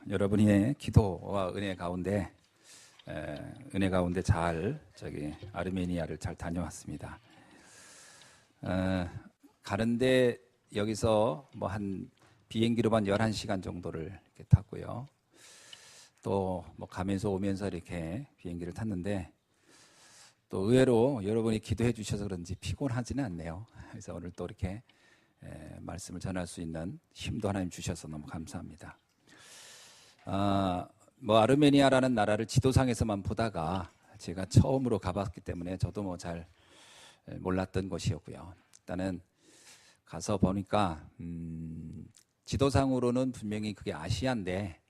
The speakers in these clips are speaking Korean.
여러분의 기도와 은혜 가운데 잘 아르메니아를 잘 다녀왔습니다. 가는데 여기서 뭐 한 비행기로만 11시간 정도를 이렇게 탔고요. 또 뭐 가면서 오면서 이렇게 비행기를 탔는데 또 의외로 여러분이 기도해 주셔서 그런지 피곤하지는 않네요. 그래서 오늘 또 이렇게 말씀을 전할 수 있는 힘도 하나님 주셔서 너무 감사합니다. 뭐 아르메니아라는 나라를 지도상에서만 보다가 제가 처음으로 가봤기 때문에 저도 뭐 잘 몰랐던 곳이었고요. 일단은 가서 보니까 지도상으로는 분명히 그게 아시아인데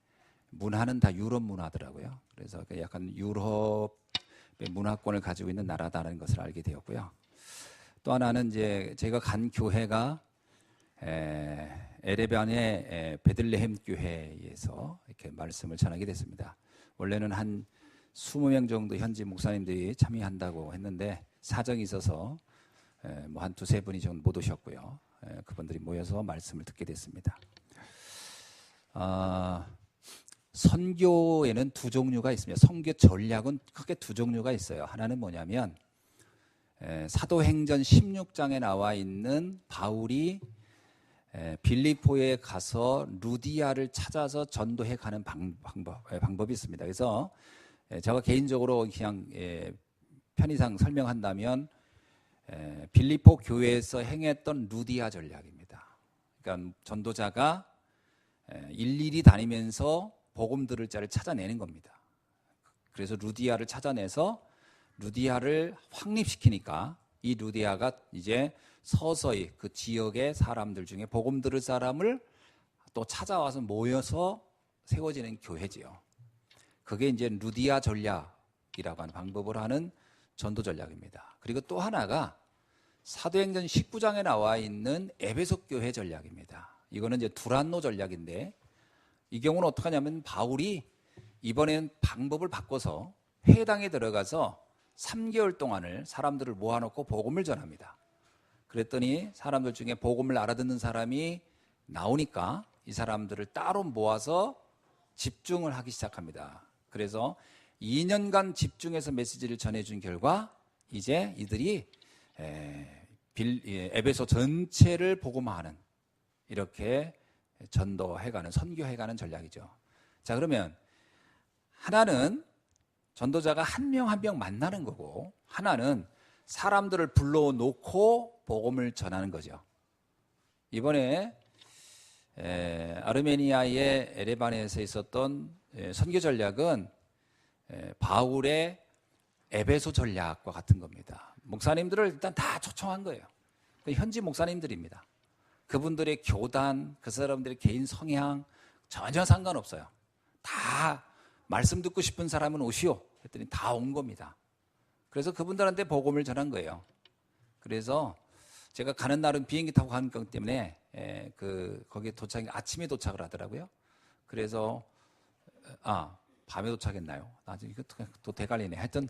문화는 다 유럽 문화더라고요. 그래서 약간 유럽의 문화권을 가지고 있는 나라다는 것을 알게 되었고요. 또 하나는 이제 제가 간 교회가 에레반의 베들레헴 교회에서 이렇게 말씀을 전하게 됐습니다. 원래는 한 20명 정도 현지 목사님들이 참여한다고 했는데 사정이 있어서 뭐 한 두세 분이 정도 못 오셨고요. 그분들이 모여서 말씀을 듣게 됐습니다. 선교에는 두 종류가 있습니다. 선교 전략은 크게 두 종류가 있어요. 하나는 뭐냐면 사도행전 16장에 나와 있는 바울이 빌립보에 가서 루디아를 찾아서 전도해 가는 방법이 있습니다. 그래서 제가 개인적으로 그냥 편의상 설명한다면 빌립보 교회에서 행했던 루디아 전략입니다. 그러니까 전도자가 일일이 다니면서 복음들을 찾아내는 겁니다. 그래서 루디아를 찾아내서 루디아를 확립시키니까 이 루디아가 이제 서서히 그 지역의 사람들 중에 복음 들을 사람을 또 찾아와서 모여서 세워지는 교회지요. 그게 이제 루디아 전략이라고 하는 방법을 하는 전도 전략입니다. 그리고 또 하나가 사도행전 19장에 나와 있는 에베소 교회 전략입니다. 이거는 이제 두란노 전략인데 이 경우는 어떻게 하냐면 바울이 이번엔 방법을 바꿔서 회당에 들어가서 3개월 동안을 사람들을 모아놓고 복음을 전합니다. 그랬더니 사람들 중에 복음을 알아듣는 사람이 나오니까 이 사람들을 따로 모아서 집중을 하기 시작합니다. 그래서 2년간 집중해서 메시지를 전해준 결과 이제 이들이 에베소 전체를 복음화하는 이렇게 전도해가는 선교해가는 전략이죠. 자, 그러면 하나는 전도자가 한 명 한 명 만나는 거고 하나는 사람들을 불러놓고 복음을 전하는 거죠. 이번에 아르메니아의 에레반에서 있었던 선교 전략은 바울의 에베소 전략과 같은 겁니다. 목사님들을 일단 다 초청한 거예요. 현지 목사님들입니다. 그분들의 교단, 그 사람들의 개인 성향 전혀 상관없어요. 다 말씀 듣고 싶은 사람은 오시오 했더니 다 온 겁니다. 그래서 그분들한테 복음을 전한 거예요. 그래서 제가 가는 날은 비행기 타고 가는 거기 때문에 거기에 아침에 도착을 하더라고요. 그래서 밤에 도착했나요? 나중에 또 대갈리네. 하여튼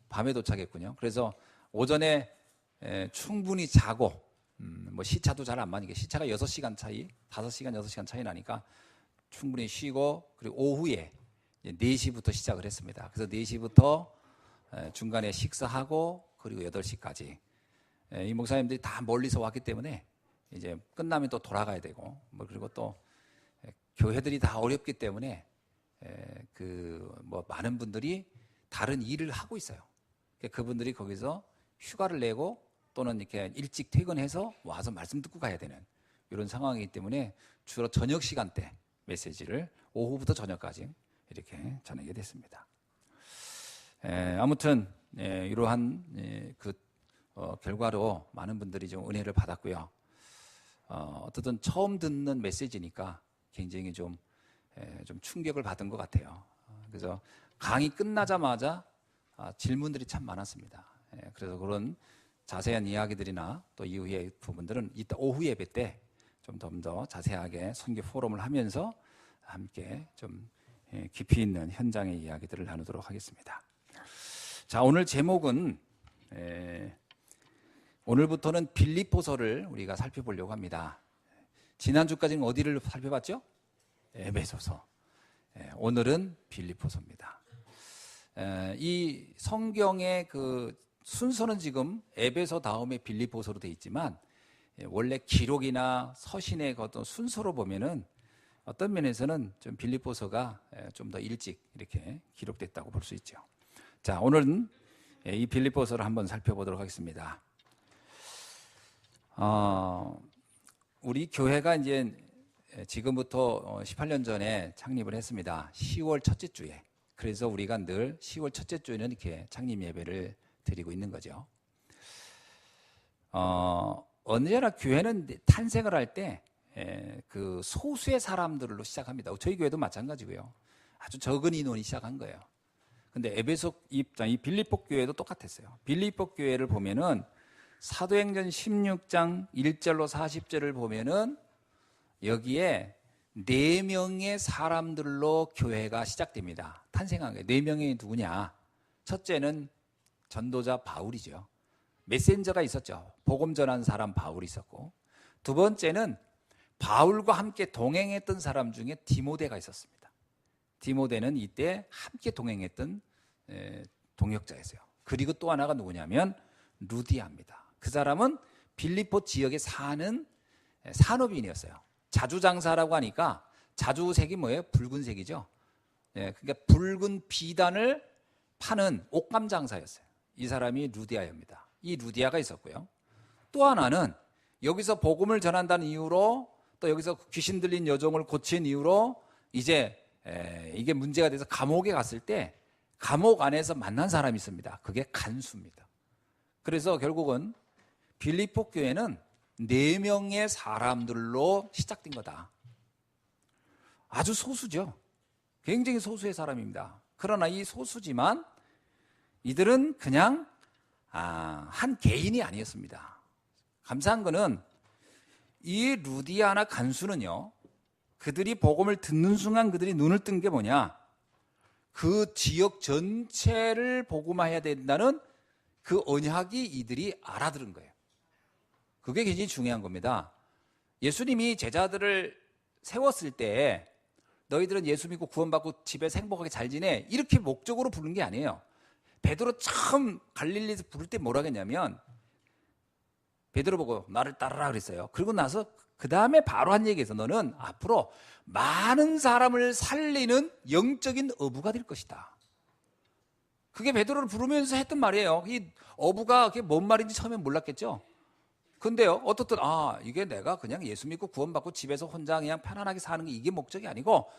밤에 도착했군요. 그래서 오전에 충분히 자고 뭐 시차도 잘 안 맞으니까 시차가 6시간 차이, 5시간, 6시간 차이 나니까 충분히 쉬고 그리고 오후에 4시부터 시작을 했습니다. 그래서 4시부터 중간에 식사하고 그리고 8시까지 이 목사님들이 다 멀리서 왔기 때문에 이제 끝나면 또 돌아가야 되고 그리고 또 교회들이 다 어렵기 때문에 많은 분들이 다른 일을 하고 있어요. 그분들이 거기서 휴가를 내고 또는 이렇게 일찍 퇴근해서 와서 말씀 듣고 가야 되는 이런 상황이기 때문에 주로 저녁 시간대 메시지를 오후부터 저녁까지 이렇게 전하게 됐습니다. 아무튼 이러한 결과로 많은 분들이 좀 은혜를 받았고요. 어쨌든 처음 듣는 메시지니까 굉장히 좀 충격을 받은 것 같아요. 그래서 강의 끝나자마자 질문들이 참 많았습니다. 그래서 그런 자세한 이야기들이나 또 이후의 부분들은 이따 오후 예배 때 좀 더 자세하게 선교 포럼을 하면서 함께 좀 깊이 있는 현장의 이야기들을 나누도록 하겠습니다. 자, 오늘 제목은 오늘부터는 빌립보서를 우리가 살펴보려고 합니다. 지난주까지는 어디를 살펴봤죠? 에베소서, 오늘은 빌립보서입니다. 이 성경의 그 순서는 지금 에베소 다음에 빌립보서로 되어 있지만 원래 기록이나 서신의 어떤 순서로 보면은 어떤 면에서는 좀 빌립보서가 좀 더 일찍 이렇게 기록됐다고 볼 수 있죠. 자, 오늘은 이 빌립보서를 한번 살펴보도록 하겠습니다. 우리 교회가 이제 지금부터 18년 전에 창립을 했습니다. 10월 첫째 주에. 그래서 우리가 늘 10월 첫째 주에는 이렇게 창립 예배를 드리고 있는 거죠. 언제나 교회는 탄생을 할 때 그 소수의 사람들로 시작합니다. 저희 교회도 마찬가지고요. 아주 적은 인원이 시작한 거예요. 근데 에베소 입장, 이 빌립보 교회도 똑같았어요. 빌립보 교회를 보면은 사도행전 16장 1절로 40절을 보면은 여기에 4명의 사람들로 교회가 시작됩니다. 탄생한 거예요. 4명이 누구냐? 첫째는 전도자 바울이죠. 메신저가 있었죠. 복음 전한 사람 바울이 있었고, 두 번째는 바울과 함께 동행했던 사람 중에 디모데가 있었습니다. 디모데는 이때 함께 동행했던 동역자였어요. 그리고 또 하나가 누구냐면 루디아입니다. 그 사람은 빌립보 지역에 사는 산업인이었어요. 자주장사라고 하니까 자주색이 뭐예요? 붉은색이죠. 그러니까 붉은 비단을 파는 옷감 장사였어요. 이 사람이 루디아입니다. 이 루디아가 있었고요. 또 하나는 여기서 복음을 전한다는 이유로, 또 여기서 귀신 들린 여종을 고친 이유로 이제 이게 문제가 돼서 감옥에 갔을 때 감옥 안에서 만난 사람이 있습니다. 그게 간수입니다. 그래서 결국은 빌립보 교회는 4명의 사람들로 시작된 거다. 아주 소수죠. 굉장히 소수의 사람입니다. 그러나 이 소수지만 이들은 그냥 한 개인이 아니었습니다. 감사한 거는 이 루디아나 간수는요, 그들이 복음을 듣는 순간 그들이 눈을 뜬 게 뭐냐? 그 지역 전체를 복음화해야 된다는 그 언약이 이들이 알아들은 거예요. 그게 굉장히 중요한 겁니다. 예수님이 제자들을 세웠을 때 너희들은 예수 믿고 구원받고 집에서 행복하게 잘 지내, 이렇게 목적으로 부른 게 아니에요. 베드로 처음 갈릴리에서 부를 때 뭐라 했냐면 베드로 보고 나를 따르라 그랬어요. 그리고 나서 그 다음에 바로 한 얘기에서 너는 앞으로 많은 사람을 살리는 영적인 어부가 될 것이다. 그게 베드로를 부르면서 했던 말이에요. 이 어부가 그게 뭔 말인지 처음에 몰랐겠죠. 근데요, 어떻든 이게 내가 그냥 예수 믿고 구원받고 집에서 혼자 그냥 편안하게 사는 게 이게 목적이 아니고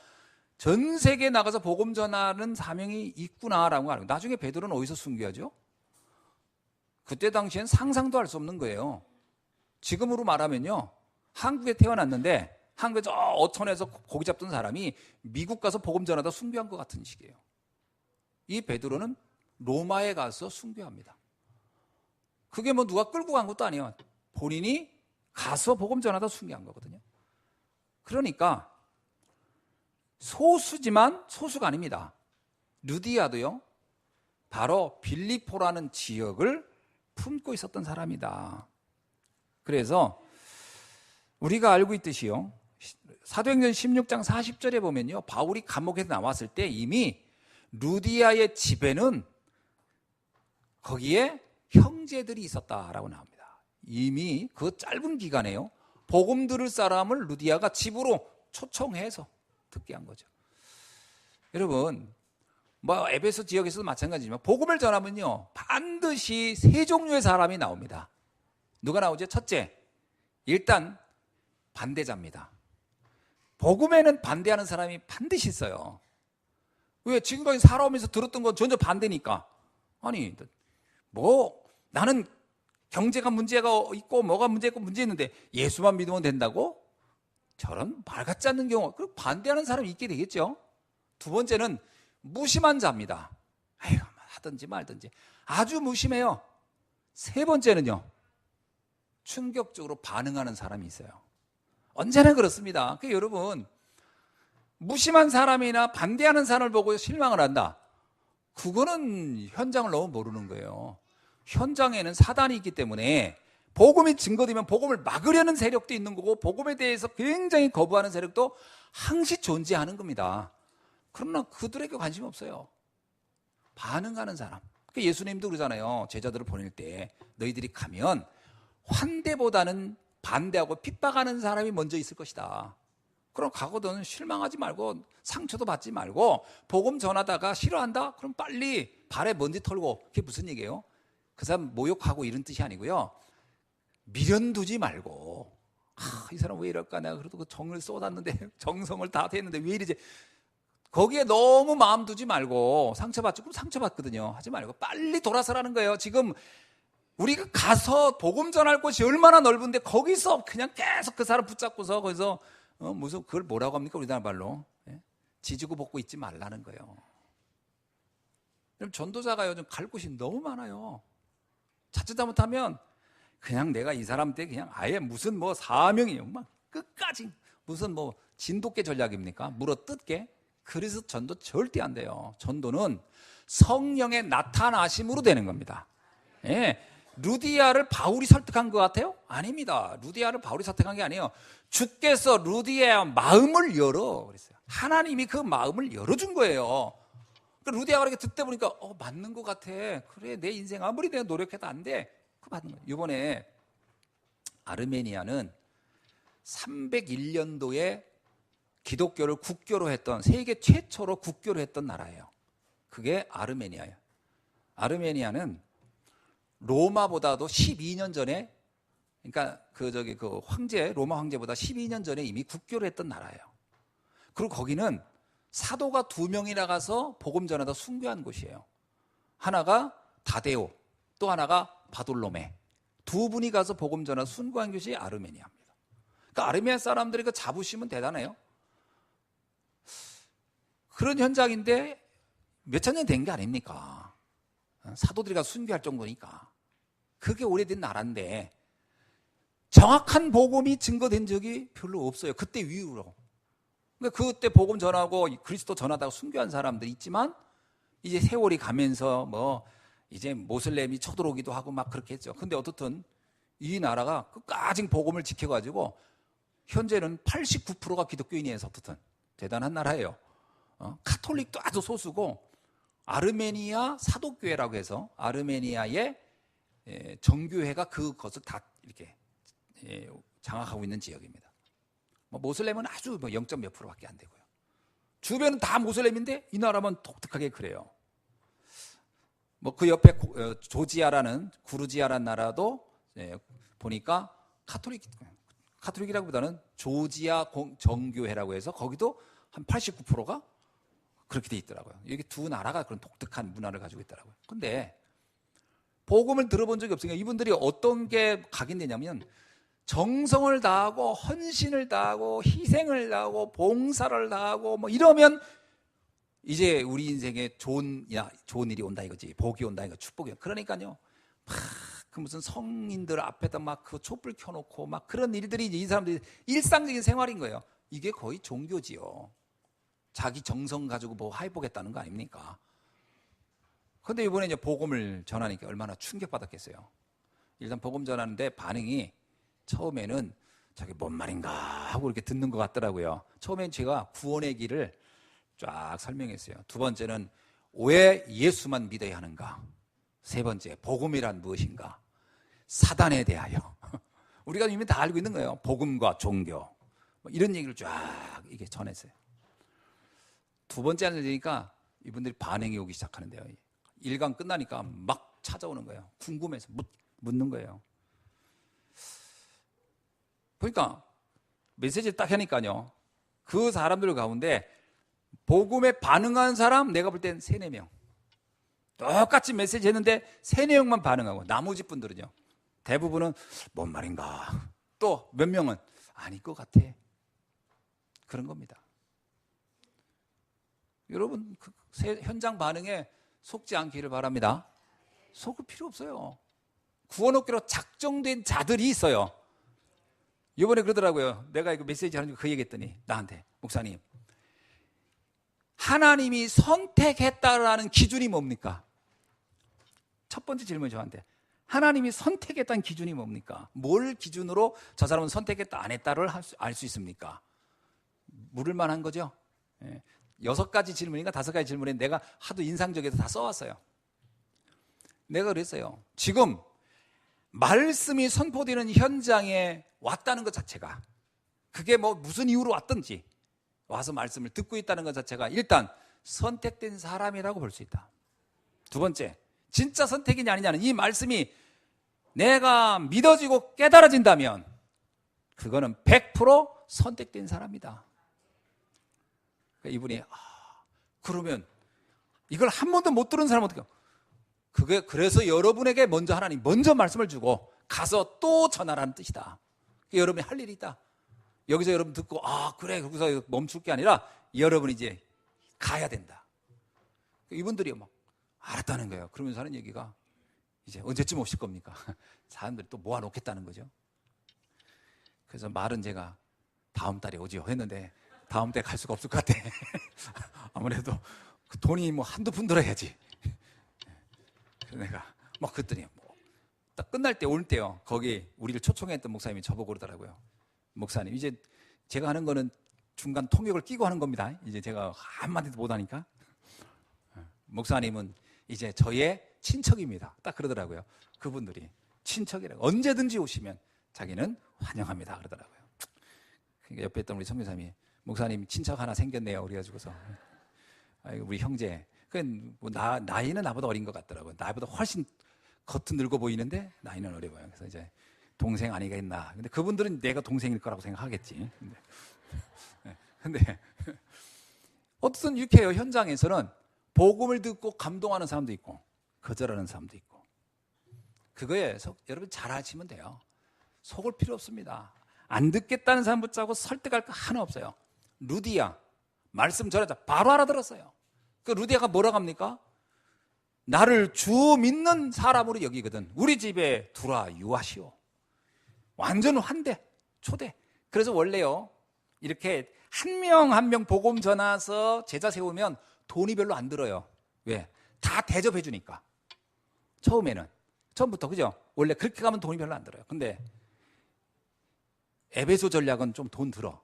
전 세계에 나가서 복음 전하는 사명이 있구나라고 하는 거예요. 나중에 베드로는 어디서 순교하죠? 그때 당시엔 상상도 할 수 없는 거예요. 지금으로 말하면요, 한국에 태어났는데 한국에 저 어촌에서 고기 잡던 사람이 미국 가서 복음 전하다 순교한 것 같은 식이에요. 이 베드로는 로마에 가서 순교합니다. 그게 뭐 누가 끌고 간 것도 아니에요. 본인이 가서 복음 전하다 순교한 거거든요. 그러니까 소수지만 소수가 아닙니다. 루디아도요, 바로 빌립보라는 지역을 품고 있었던 사람이다. 그래서 우리가 알고 있듯이요, 사도행전 16장 40절에 보면요, 바울이 감옥에서 나왔을 때 이미 루디아의 집에는 거기에 형제들이 있었다라고 나옵니다. 이미 그 짧은 기간에요, 복음 들을 사람을 루디아가 집으로 초청해서 듣게 한 거죠. 여러분, 뭐 에베소 지역에서도 마찬가지지만 복음을 전하면요, 반드시 3종류의 사람이 나옵니다. 누가 나오죠? 첫째, 일단 반대자입니다. 복음에는 반대하는 사람이 반드시 있어요. 왜? 지금까지 살아오면서 들었던 건 전혀 반대니까. 아니, 뭐 나는 경제가 문제가 있고 뭐가 문제 있고 문제 있는데 예수만 믿으면 된다고? 저런 말 같지 않는 경우, 그럼 반대하는 사람이 있게 되겠죠. 두 번째는 무심한 자입니다. 아유, 하든지 말든지 아주 무심해요. 세 번째는요, 충격적으로 반응하는 사람이 있어요. 언제나 그렇습니다. 그러니까 여러분, 무심한 사람이나 반대하는 사람을 보고 실망을 한다, 그거는 현장을 너무 모르는 거예요. 현장에는 사단이 있기 때문에 복음이 증거되면 복음을 막으려는 세력도 있는 거고 복음에 대해서 굉장히 거부하는 세력도 항시 존재하는 겁니다. 그러나 그들에게 관심이 없어요. 반응하는 사람. 그러니까 예수님도 그러잖아요. 제자들을 보낼 때 너희들이 가면 환대보다는 반대하고 핍박하는 사람이 먼저 있을 것이다. 그럼 가거든 실망하지 말고 상처도 받지 말고 복음 전하다가 싫어한다? 그럼 빨리 발에 먼지 털고. 그게 무슨 얘기예요? 그 사람 모욕하고 이런 뜻이 아니고요. 미련 두지 말고 이 사람 왜 이럴까? 내가 그래도 그 정을 쏟았는데 정성을 다 했는데 왜 이러지? 거기에 너무 마음 두지 말고 상처받죠? 그럼 상처받거든요. 하지 말고 빨리 돌아서라는 거예요. 지금 우리가 가서 복음 전할 곳이 얼마나 넓은데 거기서 그냥 계속 그 사람 붙잡고서 거기서 무슨 그걸 뭐라고 합니까? 우리나라 말로 지지고 볶고 있지 말라는 거예요. 그럼 전도자가 요즘 갈 곳이 너무 많아요. 자칫 잘못하면 그냥 내가 이 사람한테 그냥 아예 무슨 뭐 사명이에요. 막 끝까지 무슨 뭐 진돗개 전략입니까? 물어뜯게. 그래서 전도 절대 안 돼요. 전도는 성령의 나타나심으로 되는 겁니다. 예. 루디아를 바울이 설득한 것 같아요? 아닙니다. 루디아를 바울이 설득한 게 아니에요. 주께서 루디아의 마음을 열어 그랬어요. 하나님이 그 마음을 열어준 거예요. 루디아가 이렇게 듣다 보니까 맞는 것 같아. 그래 내 인생 아무리 내가 노력해도 안 돼. 그 맞는 거예요. 이번에 아르메니아는 301년도에 기독교를 국교로 했던 세계 최초로 국교로 했던 나라예요. 그게 아르메니아예요. 아르메니아는 로마보다도 12년 전에 그러니까 그 황제 로마 황제보다 12년 전에 이미 국교를 했던 나라예요. 그리고 거기는 사도가 2명이 나가서 복음 전하다 순교한 곳이에요. 하나가 다데오, 또 하나가 바돌로메. 2분이 가서 복음 전하다 순교한 곳이 아르메니아입니다. 그러니까 아르메니아 사람들이 그 자부심은 대단해요. 그런 현장인데 몇천 년 된 게 아닙니까? 사도들이 가서 순교할 정도니까. 그게 오래된 나라인데 정확한 복음이 증거된 적이 별로 없어요. 그때 이후로. 그러니까 그때 복음 전하고 그리스도 전하다가 순교한 사람들이 있지만 이제 세월이 가면서 뭐 이제 모슬렘이 쳐들어오기도 하고 막 그렇게 했죠. 근데 어떻든 이 나라가 끝까지 복음을 지켜가지고 현재는 89%가 기독교인이에서 어떻든 대단한 나라예요. 카톨릭도 아주 소수고 아르메니아 사도교회라고 해서 아르메니아의 정교회가 그것을 다 이렇게 장악하고 있는 지역입니다. 모슬렘은 아주 0. 몇 %밖에 안 되고요. 주변은 다 모슬렘인데 이 나라만 독특하게 그래요. 그 옆에 조지아라는 구르지아라는 나라도 보니까 카톨릭이라기보다는 조지아 정교회라고 해서 거기도 한 89%가 그렇게 돼 있더라고요. 여기 두 나라가 그런 독특한 문화를 가지고 있더라고요. 근데 복음을 들어본 적이 없으니까 이분들이 어떤 게 각인되냐면 정성을 다하고 헌신을 다하고 희생을 다하고 봉사를 다하고 뭐 이러면 이제 우리 인생에 좋은 일이 온다 이거지. 복이 온다 이거 축복이요. 그러니까요. 그 무슨 성인들 앞에다 막 그 촛불 켜놓고 막 그런 일들이 이 사람들이 일상적인 생활인 거예요. 이게 거의 종교지요. 자기 정성 가지고 뭐 해보겠다는 거 아닙니까? 근데 이번에 이제 복음을 전하니까 얼마나 충격받았겠어요. 일단 복음 전하는데 반응이 처음에는 저게 뭔 말인가 하고 이렇게 듣는 것 같더라고요. 처음엔 제가 구원의 길을 쫙 설명했어요. 두 번째는 왜 예수만 믿어야 하는가? 세 번째, 복음이란 무엇인가? 사단에 대하여. 우리가 이미 다 알고 있는 거예요. 복음과 종교. 이런 얘기를 쫙 이게 전했어요. 두 번째 알려주니까 이분들이 반응이 오기 시작하는데요. 1강 끝나니까 막 찾아오는 거예요. 궁금해서 묻는 거예요. 그러니까 메시지를 딱 하니까요. 그 사람들 가운데 복음에 반응한 사람 내가 볼 땐 3, 4명. 똑같이 메시지 했는데 3, 4명만 반응하고 나머지 분들은요. 대부분은 뭔 말인가. 또 몇 명은 아닐 것 같아. 그런 겁니다. 여러분 그 현장 반응에 속지 않기를 바랍니다. 속을 필요 없어요. 구원 얻기로 작정된 자들이 있어요. 이번에 그러더라고요. 내가 이거 메시지 하는 거 그 얘기했더니 나한테 목사님 하나님이 선택했다라는 기준이 뭡니까? 첫 번째 질문이 저한테 하나님이 선택했다는 기준이 뭡니까? 뭘 기준으로 저 사람은 선택했다 안 했다를 알 수 있습니까? 물을 만한 거죠. 6가지 질문인가 5가지 질문에 내가 하도 인상적이어서 다 써왔어요. 내가 그랬어요. 지금 말씀이 선포되는 현장에 왔다는 것 자체가, 그게 뭐 무슨 이유로 왔든지 와서 말씀을 듣고 있다는 것 자체가 일단 선택된 사람이라고 볼 수 있다. 두 번째, 진짜 선택이냐 아니냐는 이 말씀이 내가 믿어지고 깨달아진다면 그거는 100% 선택된 사람이다. 그러니까 이분이 그러면 이걸 한 번도 못 들은 사람은 어떡해요? 그게 그래서 여러분에게 먼저 하나님 먼저 말씀을 주고 가서 또 전하라는 뜻이다. 여러분이 할 일이 있다. 여기서 여러분 듣고 그래 거기서 멈출 게 아니라 여러분이 이제 가야 된다. 이분들이 막 알았다는 거예요. 그러면서 하는 얘기가 이제 언제쯤 오실 겁니까? 사람들이 또 모아놓겠다는 거죠. 그래서 말은 제가 다음 달에 오지요 했는데 다음 달에 갈 수가 없을 것 같아. 아무래도 그 돈이 뭐 한두 푼 들어야지. 그래서 내가 막 그랬더니 딱 끝날 때 올 때요. 거기 우리를 초청했던 목사님이 저보고 그러더라고요. 목사님, 이제 제가 하는 거는 중간 통역을 끼고 하는 겁니다. 이제 제가 한마디도 못하니까. 목사님은 이제 저의 친척입니다. 딱 그러더라고요. 그분들이 친척이라고 언제든지 오시면 자기는 환영합니다 그러더라고요. 그러니까 옆에 있던 우리 선교사님이 목사님 친척 하나 생겼네요. 그래가지고서 우리 형제. 뭐 나이는 나보다 어린 것 같더라고요. 나보다 훨씬 겉은 늙어 보이는데 나이는 어려 보여요. 그래서 이제 동생 아니겠나. 근데 그분들은 내가 동생일 거라고 생각하겠지. 근데 어쨌든 이렇게 현장에서는 복음을 듣고 감동하는 사람도 있고 거절하는 사람도 있고, 그거에 여러분 잘 아시면 돼요. 속을 필요 없습니다. 안 듣겠다는 사람 붙잡고 설득할 거 하나 없어요. 루디아 말씀 전하자 바로 알아들었어요. 그 루디아가 뭐라고 합니까? 나를 주 믿는 사람으로 여기거든. 우리 집에 들어와 유하시오. 완전 환대, 초대. 그래서 원래요, 이렇게 한 명 한 명 복음 전해서 제자 세우면 돈이 별로 안 들어요. 왜? 다 대접해 주니까. 처음부터, 그죠? 원래 그렇게 가면 돈이 별로 안 들어요. 근데 에베소 전략은 좀 돈 들어.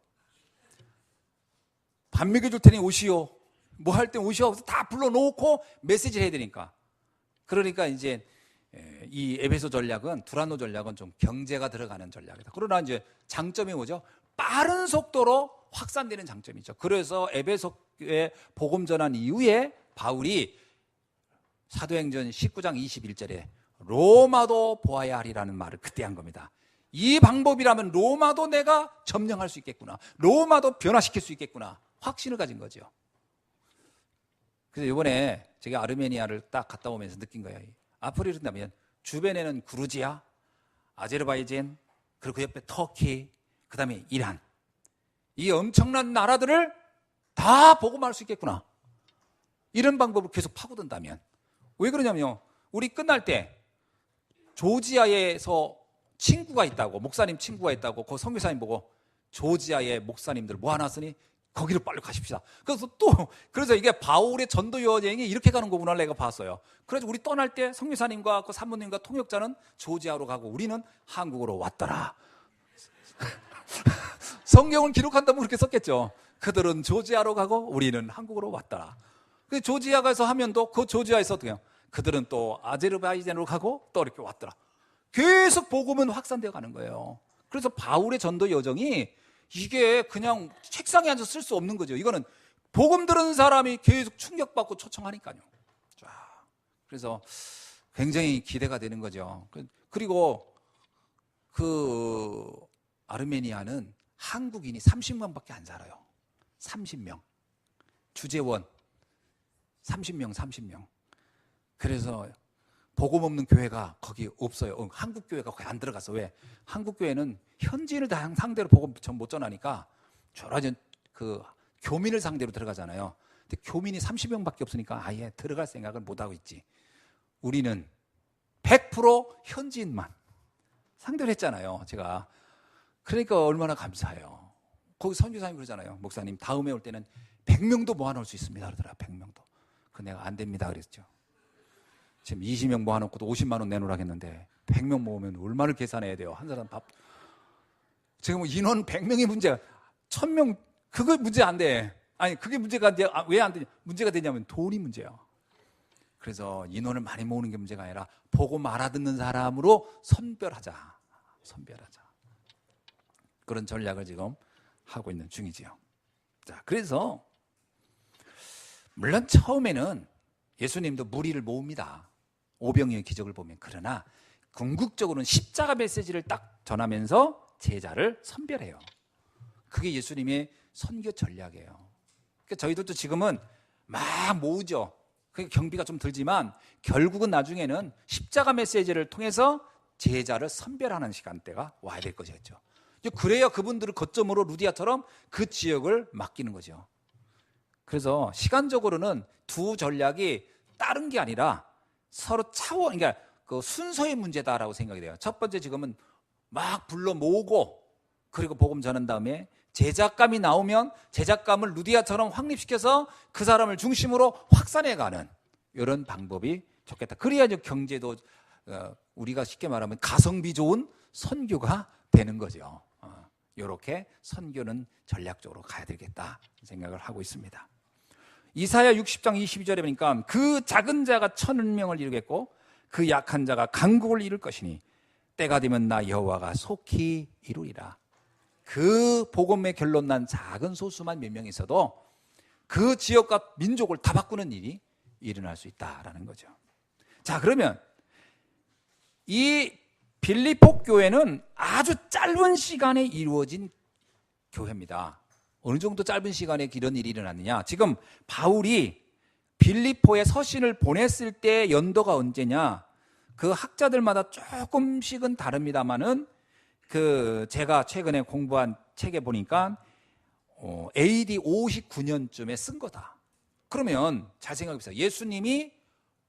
밥 먹여줄 테니 오시오. 뭐 할 때 오시오. 다 불러놓고 메시지를 해야 되니까. 그러니까 이제 이 에베소 전략은, 두란노 전략은 좀 경제가 들어가는 전략이다. 그러나 이제 장점이 뭐죠? 빠른 속도로 확산되는 장점이죠. 그래서 에베소에 복음 전한 이후에 바울이 사도행전 19장 21절에 로마도 보아야 하리라는 말을 그때 한 겁니다. 이 방법이라면 로마도 내가 점령할 수 있겠구나. 로마도 변화시킬 수 있겠구나. 확신을 가진 거죠. 그래서 이번에 제가 아르메니아를 딱 갔다 오면서 느낀 거예요. 앞으로 이른다면 주변에는 그루지아, 아제르바이잔, 그리고 그 옆에 터키, 그 다음에 이란, 이 엄청난 나라들을 다 복음할 수 있겠구나. 이런 방법을 계속 파고든다면. 왜 그러냐면요, 우리 끝날 때 조지아에서 친구가 있다고, 목사님 친구가 있다고 그 선교사님 보고 조지아의 목사님들 모아놨으니 거기로 빨리 가십시다. 그래서 이게 바울의 전도 여행이 이렇게 가는 거구나 내가 봤어요. 그래서 우리 떠날 때 선교사님과 그 산모님과 통역자는 조지아로 가고 우리는 한국으로 왔더라. 성경을 기록한다면 그렇게 썼겠죠. 그들은 조지아로 가고 우리는 한국으로 왔더라. 그 조지아 가서 하면도 그 조지아에서 어떻게 해요? 그들은 또 아제르바이잔으로 가고 또 이렇게 왔더라. 계속 복음은 확산되어 가는 거예요. 그래서 바울의 전도 여정이 이게 그냥 책상에 앉아서 쓸 수 없는 거죠. 이거는 복음 들은 사람이 계속 충격받고 초청하니까요. 자, 그래서 굉장히 기대가 되는 거죠. 그리고 그 아르메니아는 한국인이 30명밖에 안 살아요. 30명. 주재원 30명. 그래서 복음 없는 교회가 거기 없어요. 한국 교회가 거기 안 들어갔어. 왜? 한국 교회는 현지인을 다 상대로 복음 못 전하니까 주로 그 교민을 상대로 들어가잖아요. 근데 교민이 30명밖에 없으니까 아예 들어갈 생각을 못 하고 있지. 우리는 100% 현지인만 상대로 했잖아요. 제가. 그러니까 얼마나 감사해요. 거기 선교사님이 그러잖아요. 목사님 다음에 올 때는 100명도 모아놓을 수 있습니다. 그러더라. 100명도. 그 내가 안 됩니다 그랬죠. 지금 20명 모아놓고도 50만 원 내놓으라고 했는데 100명 모으면 얼마를 계산해야 돼요? 한 사람 밥. 지금 인원 100명이 문제야. 1000명 그거 문제 안 돼. 아니 그게 문제가 왜 안 되냐? 문제가 되냐면 돈이 문제야. 그래서 인원을 많이 모으는 게 문제가 아니라 복음 알아듣는 사람으로 선별하자. 그런 전략을 지금 하고 있는 중이지요. 자, 그래서 물론 처음에는 예수님도 무리를 모읍니다. 오병이어의 기적을 보면. 그러나 궁극적으로는 십자가 메시지를 딱 전하면서 제자를 선별해요. 그게 예수님의 선교 전략이에요. 그러니까 저희들도 지금은 막 모으죠. 그게 경비가 좀 들지만 결국은 나중에는 십자가 메시지를 통해서 제자를 선별하는 시간대가 와야 될 것이었죠. 그래야 그분들을 거점으로 루디아처럼 그 지역을 맡기는 거죠. 그래서 시간적으로는 두 전략이 다른 게 아니라 서로 그러니까 그 순서의 문제다라고 생각이 돼요. 첫 번째 지금은 막 불러 모으고 그리고 복음 전한 다음에 제작감이 나오면 제작감을 루디아처럼 확립시켜서 그 사람을 중심으로 확산해가는 이런 방법이 좋겠다. 그래야 경제도 우리가 쉽게 말하면 가성비 좋은 선교가 되는 거죠. 이렇게 선교는 전략적으로 가야 되겠다 생각을 하고 있습니다. 이사야 60장 22절에 보니까 그 작은 자가 1000명을 이루겠고 그 약한 자가 강국을 이룰 것이니 때가 되면 나 여호와가 속히 이루리라. 그 복음의 결론 난 작은 소수만 몇 명 있어도 그 지역과 민족을 다 바꾸는 일이 일어날 수 있다라는 거죠. 자, 그러면 이 빌립보 교회는 아주 짧은 시간에 이루어진 교회입니다. 어느 정도 짧은 시간에 이런 일이 일어났느냐? 지금 바울이 빌립보에 서신을 보냈을 때 연도가 언제냐? 그 학자들마다 조금씩은 다릅니다만은 제가 최근에 공부한 책에 보니까 AD 59년쯤에 쓴 거다. 그러면 잘 생각해 보세요. 예수님이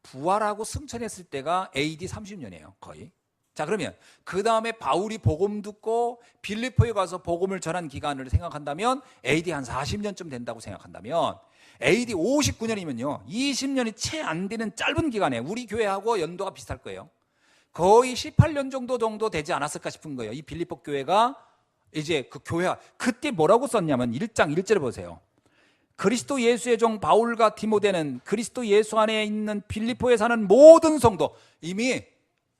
부활하고 승천했을 때가 AD 30년이에요. 거의. 자, 그러면 그 다음에 바울이 복음 듣고 빌립보에 가서 복음을 전한 기간을 생각한다면 AD 한 40년쯤 된다고 생각한다면 AD 59년이면요 20년이 채 안 되는 짧은 기간에 우리 교회하고 연도가 비슷할 거예요. 거의 18년 정도 되지 않았을까 싶은 거예요. 이 빌립보 교회가 이제 그 교회가 그때 뭐라고 썼냐면 1장 1절을 보세요. 그리스도 예수의 종 바울과 디모데는 그리스도 예수 안에 있는 빌립보에 사는 모든 성도, 이미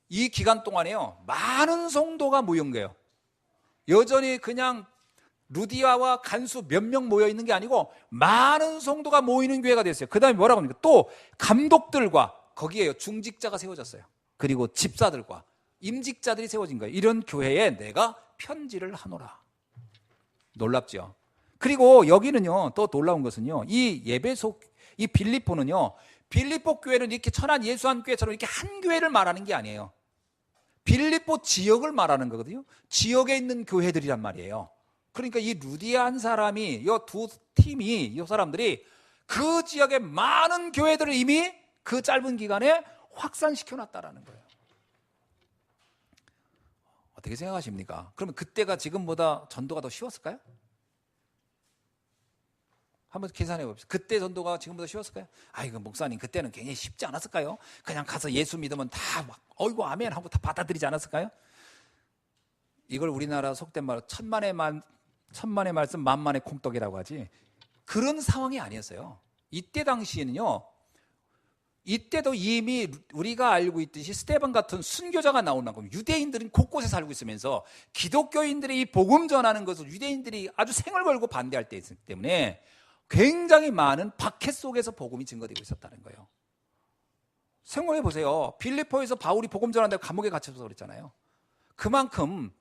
이 기간 동안에요 많은 성도가 모인 거예요. 여전히 그냥 루디아와 간수 몇 명 모여 있는 게 아니고 많은 성도가 모이는 교회가 됐어요. 그 다음에 뭐라고 합니까? 또 감독들과 거기에요 중직자가 세워졌어요. 그리고 집사들과 임직자들이 세워진 거예요. 이런 교회에 내가 편지를 하노라. 놀랍죠? 그리고 여기는요 또 놀라운 것은요 이 빌립보는요 빌립보 교회는 이렇게 천안 예수한교회처럼 이렇게 한 교회를 말하는 게 아니에요. 빌립보 지역을 말하는 거거든요. 지역에 있는 교회들이란 말이에요. 그러니까 이 루디아 한 사람이 이 두 팀이 이 사람들이 그 지역의 많은 교회들을 이미 그 짧은 기간에 확산시켜 놨다라는 거예요. 어떻게 생각하십니까? 그러면 그때가 지금보다 전도가 더 쉬웠을까요? 한번 계산해 봅시다. 그때 전도가 지금보다 쉬웠을까요? 아이고 목사님 그때는 굉장히 쉽지 않았을까요? 그냥 가서 예수 믿으면 다 막 어이구 아멘 하고 다 받아들이지 않았을까요? 이걸 우리나라 속된 말로 천만의 말씀 만만의 콩떡이라고 하지. 그런 상황이 아니었어요. 이때 당시에는요. 이때도 이미 우리가 알고 있듯이 스데반 같은 순교자가 나온 만큼 유대인들은 곳곳에 살고 있으면서 기독교인들이 이 복음 전하는 것을 유대인들이 아주 생을 걸고 반대할 때이기 때문에 굉장히 많은 박해 속에서 복음이 증거되고 있었다는 거예요. 생각해 보세요. 빌립보에서 바울이 복음 전한다고 감옥에 갇혀서 그랬잖아요. 그만큼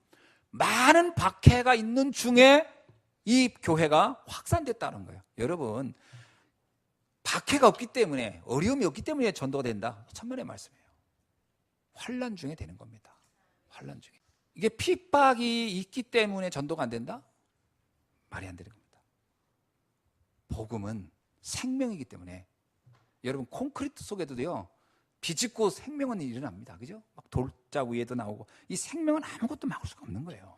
많은 박해가 있는 중에 이 교회가 확산됐다는 거예요. 여러분 박해가 없기 때문에 어려움이 없기 때문에 전도가 된다. 천만의 말씀이에요. 환난 중에 되는 겁니다. 환난 중에. 이게 핍박이 있기 때문에 전도가 안 된다? 말이 안 되는 겁니다. 복음은 생명이기 때문에 여러분 콘크리트 속에도요 비집고 생명은 일어납니다. 그죠? 막 돌짝 위에도 나오고 이 생명은 아무것도 막을 수가 없는 거예요.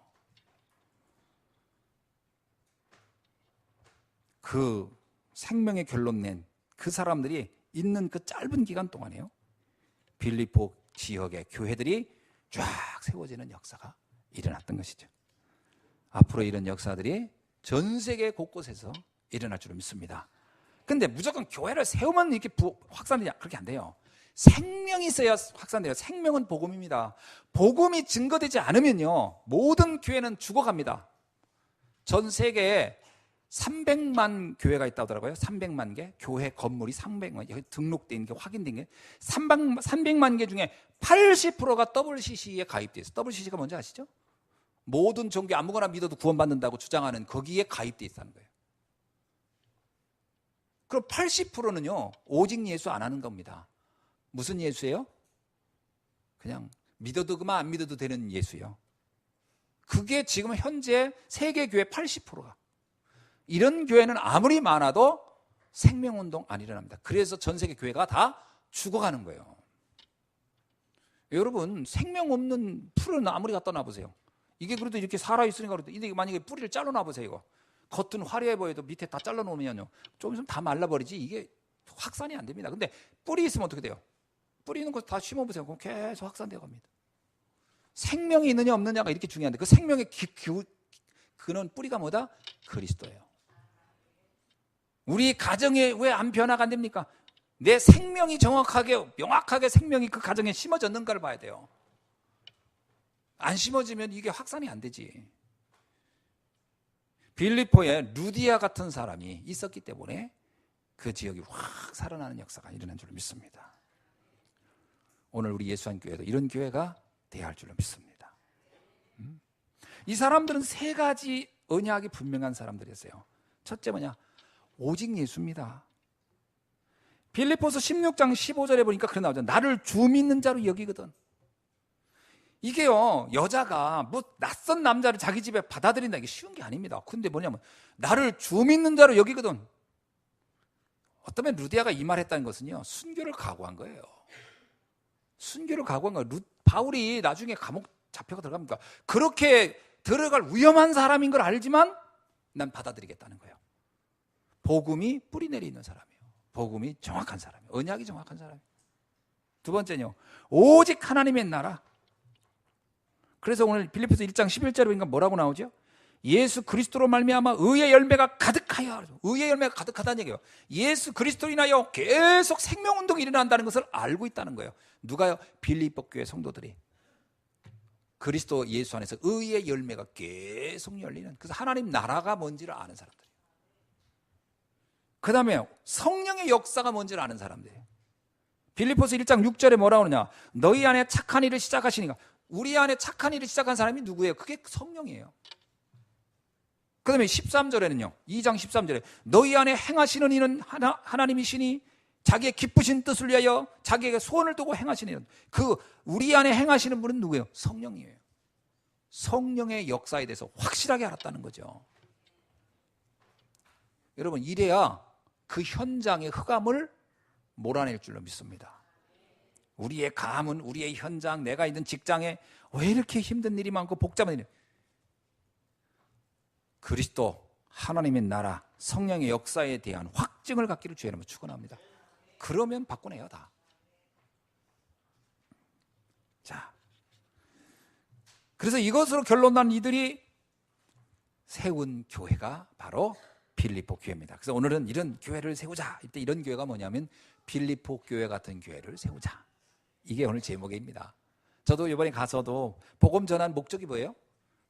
그 생명의 결론 낸 그 사람들이 있는 그 짧은 기간 동안에요 빌립보 지역의 교회들이 쫙 세워지는 역사가 일어났던 것이죠. 앞으로 이런 역사들이 전 세계 곳곳에서 일어날 줄 믿습니다. 근데 무조건 교회를 세우면 이렇게 확산되냐? 그렇게 안 돼요. 생명이 있어야 확산돼요. 생명은 복음입니다. 복음이 증거되지 않으면요, 모든 교회는 죽어갑니다. 전 세계에 300만 교회가 있다고 하더라고요. 300만 개. 교회 건물이 300만 개. 등록된 게 확인된 게 300만 개 중에 80%가 WCC에 가입돼 있어요. WCC가 뭔지 아시죠? 모든 종교 아무거나 믿어도 구원받는다고 주장하는 거기에 가입돼 있다는 거예요. 그럼 80%는요, 오직 예수 안 하는 겁니다. 무슨 예수예요? 그냥 믿어도 그만 안 믿어도 되는 예수요. 그게 지금 현재 세계 교회 80%가. 이런 교회는 아무리 많아도 생명운동 안 일어납니다. 그래서 전 세계 교회가 다 죽어가는 거예요. 여러분, 생명 없는 풀은 아무리 갖다 놔보세요. 이게 그래도 이렇게 살아있으니까 그래도, 이게 만약에 뿌리를 잘라놔보세요. 이거 겉은 화려해 보여도 밑에 다 잘라놓으면요, 좀 있으면 다 말라버리지. 이게 확산이 안 됩니다. 근데 뿌리 있으면 어떻게 돼요? 뿌리 있는 거 다 심어보세요. 그럼 계속 확산되어 갑니다. 생명이 있느냐 없느냐가 이렇게 중요한데, 그 생명의 그는 뿌리가 뭐다? 그리스도예요. 우리 가정에 왜 안 변화가 안 됩니까? 내 생명이 정확하게, 명확하게 생명이 그 가정에 심어졌는가를 봐야 돼요. 안 심어지면 이게 확산이 안 되지. 빌립보에 루디아 같은 사람이 있었기 때문에 그 지역이 확 살아나는 역사가 일어난 줄 믿습니다. 오늘 우리 예수한 교회도 이런 교회가 돼야 할 줄로 믿습니다. 이 사람들은 세 가지 언약이 분명한 사람들이었어요. 첫째 뭐냐? 오직 예수입니다. 빌립보서 16장 15절에 보니까 그런 나오죠. 나를 주 믿는 자로 여기거든. 이게요, 여자가 뭐 낯선 남자를 자기 집에 받아들인다, 이게 쉬운 게 아닙니다. 근데 뭐냐면 나를 주 믿는 자로 여기거든. 어쩌면 루디아가 이 말 했다는 것은요, 순교를 각오한 거예요. 순교를 각오한 거예요. 바울이 나중에 감옥 잡혀가 들어갑니까? 그렇게 들어갈 위험한 사람인 걸 알지만 난 받아들이겠다는 거예요. 복음이 뿌리 내리 있는 사람이에요. 복음이 정확한 사람이에요. 언약이 정확한 사람이에요. 두 번째는요, 오직 하나님의 나라. 그래서 오늘 빌립보서 1장 11절에 보니까 뭐라고 나오죠? 예수 그리스도로 말미암아 의의 열매가 가득하여. 의의 열매가 가득하다는 얘기예요. 예수 그리스도로 인하여 계속 생명운동이 일어난다는 것을 알고 있다는 거예요. 누가요? 빌립보 교회 성도들이. 그리스도 예수 안에서 의의 열매가 계속 열리는, 그래서 하나님 나라가 뭔지를 아는 사람들. 그 다음에 성령의 역사가 뭔지를 아는 사람들이에요. 빌립보서 1장 6절에 뭐라고 하느냐? 너희 안에 착한 일을 시작하시니까. 우리 안에 착한 일을 시작한 사람이 누구예요? 그게 성령이에요. 그 다음에 13절에는요, 2장 13절에 너희 안에 행하시는 이는 하나님이시니 자기의 기쁘신 뜻을 위하여 자기에게 소원을 두고 행하시는 이는, 그 우리 안에 행하시는 분은 누구예요? 성령이에요. 성령의 역사에 대해서 확실하게 알았다는 거죠. 여러분, 이래야 그 현장의 흑암을 몰아낼 줄로 믿습니다. 우리의 가문, 우리의 현장, 내가 있는 직장에 왜 이렇게 힘든 일이 많고 복잡한 일이, 그리스도, 하나님의 나라, 성령의 역사에 대한 확증을 갖기를 주의 이름으로 축원합니다. 그러면 바꾸네요, 다. 자, 그래서 이것으로 결론난 이들이 세운 교회가 바로 빌립보 교회입니다. 그래서 오늘은 이런 교회를 세우자. 이때 이런 교회가 뭐냐면 빌립보 교회 같은 교회를 세우자. 이게 오늘 제목입니다. 저도 이번에 가서도 복음 전한 목적이 뭐예요?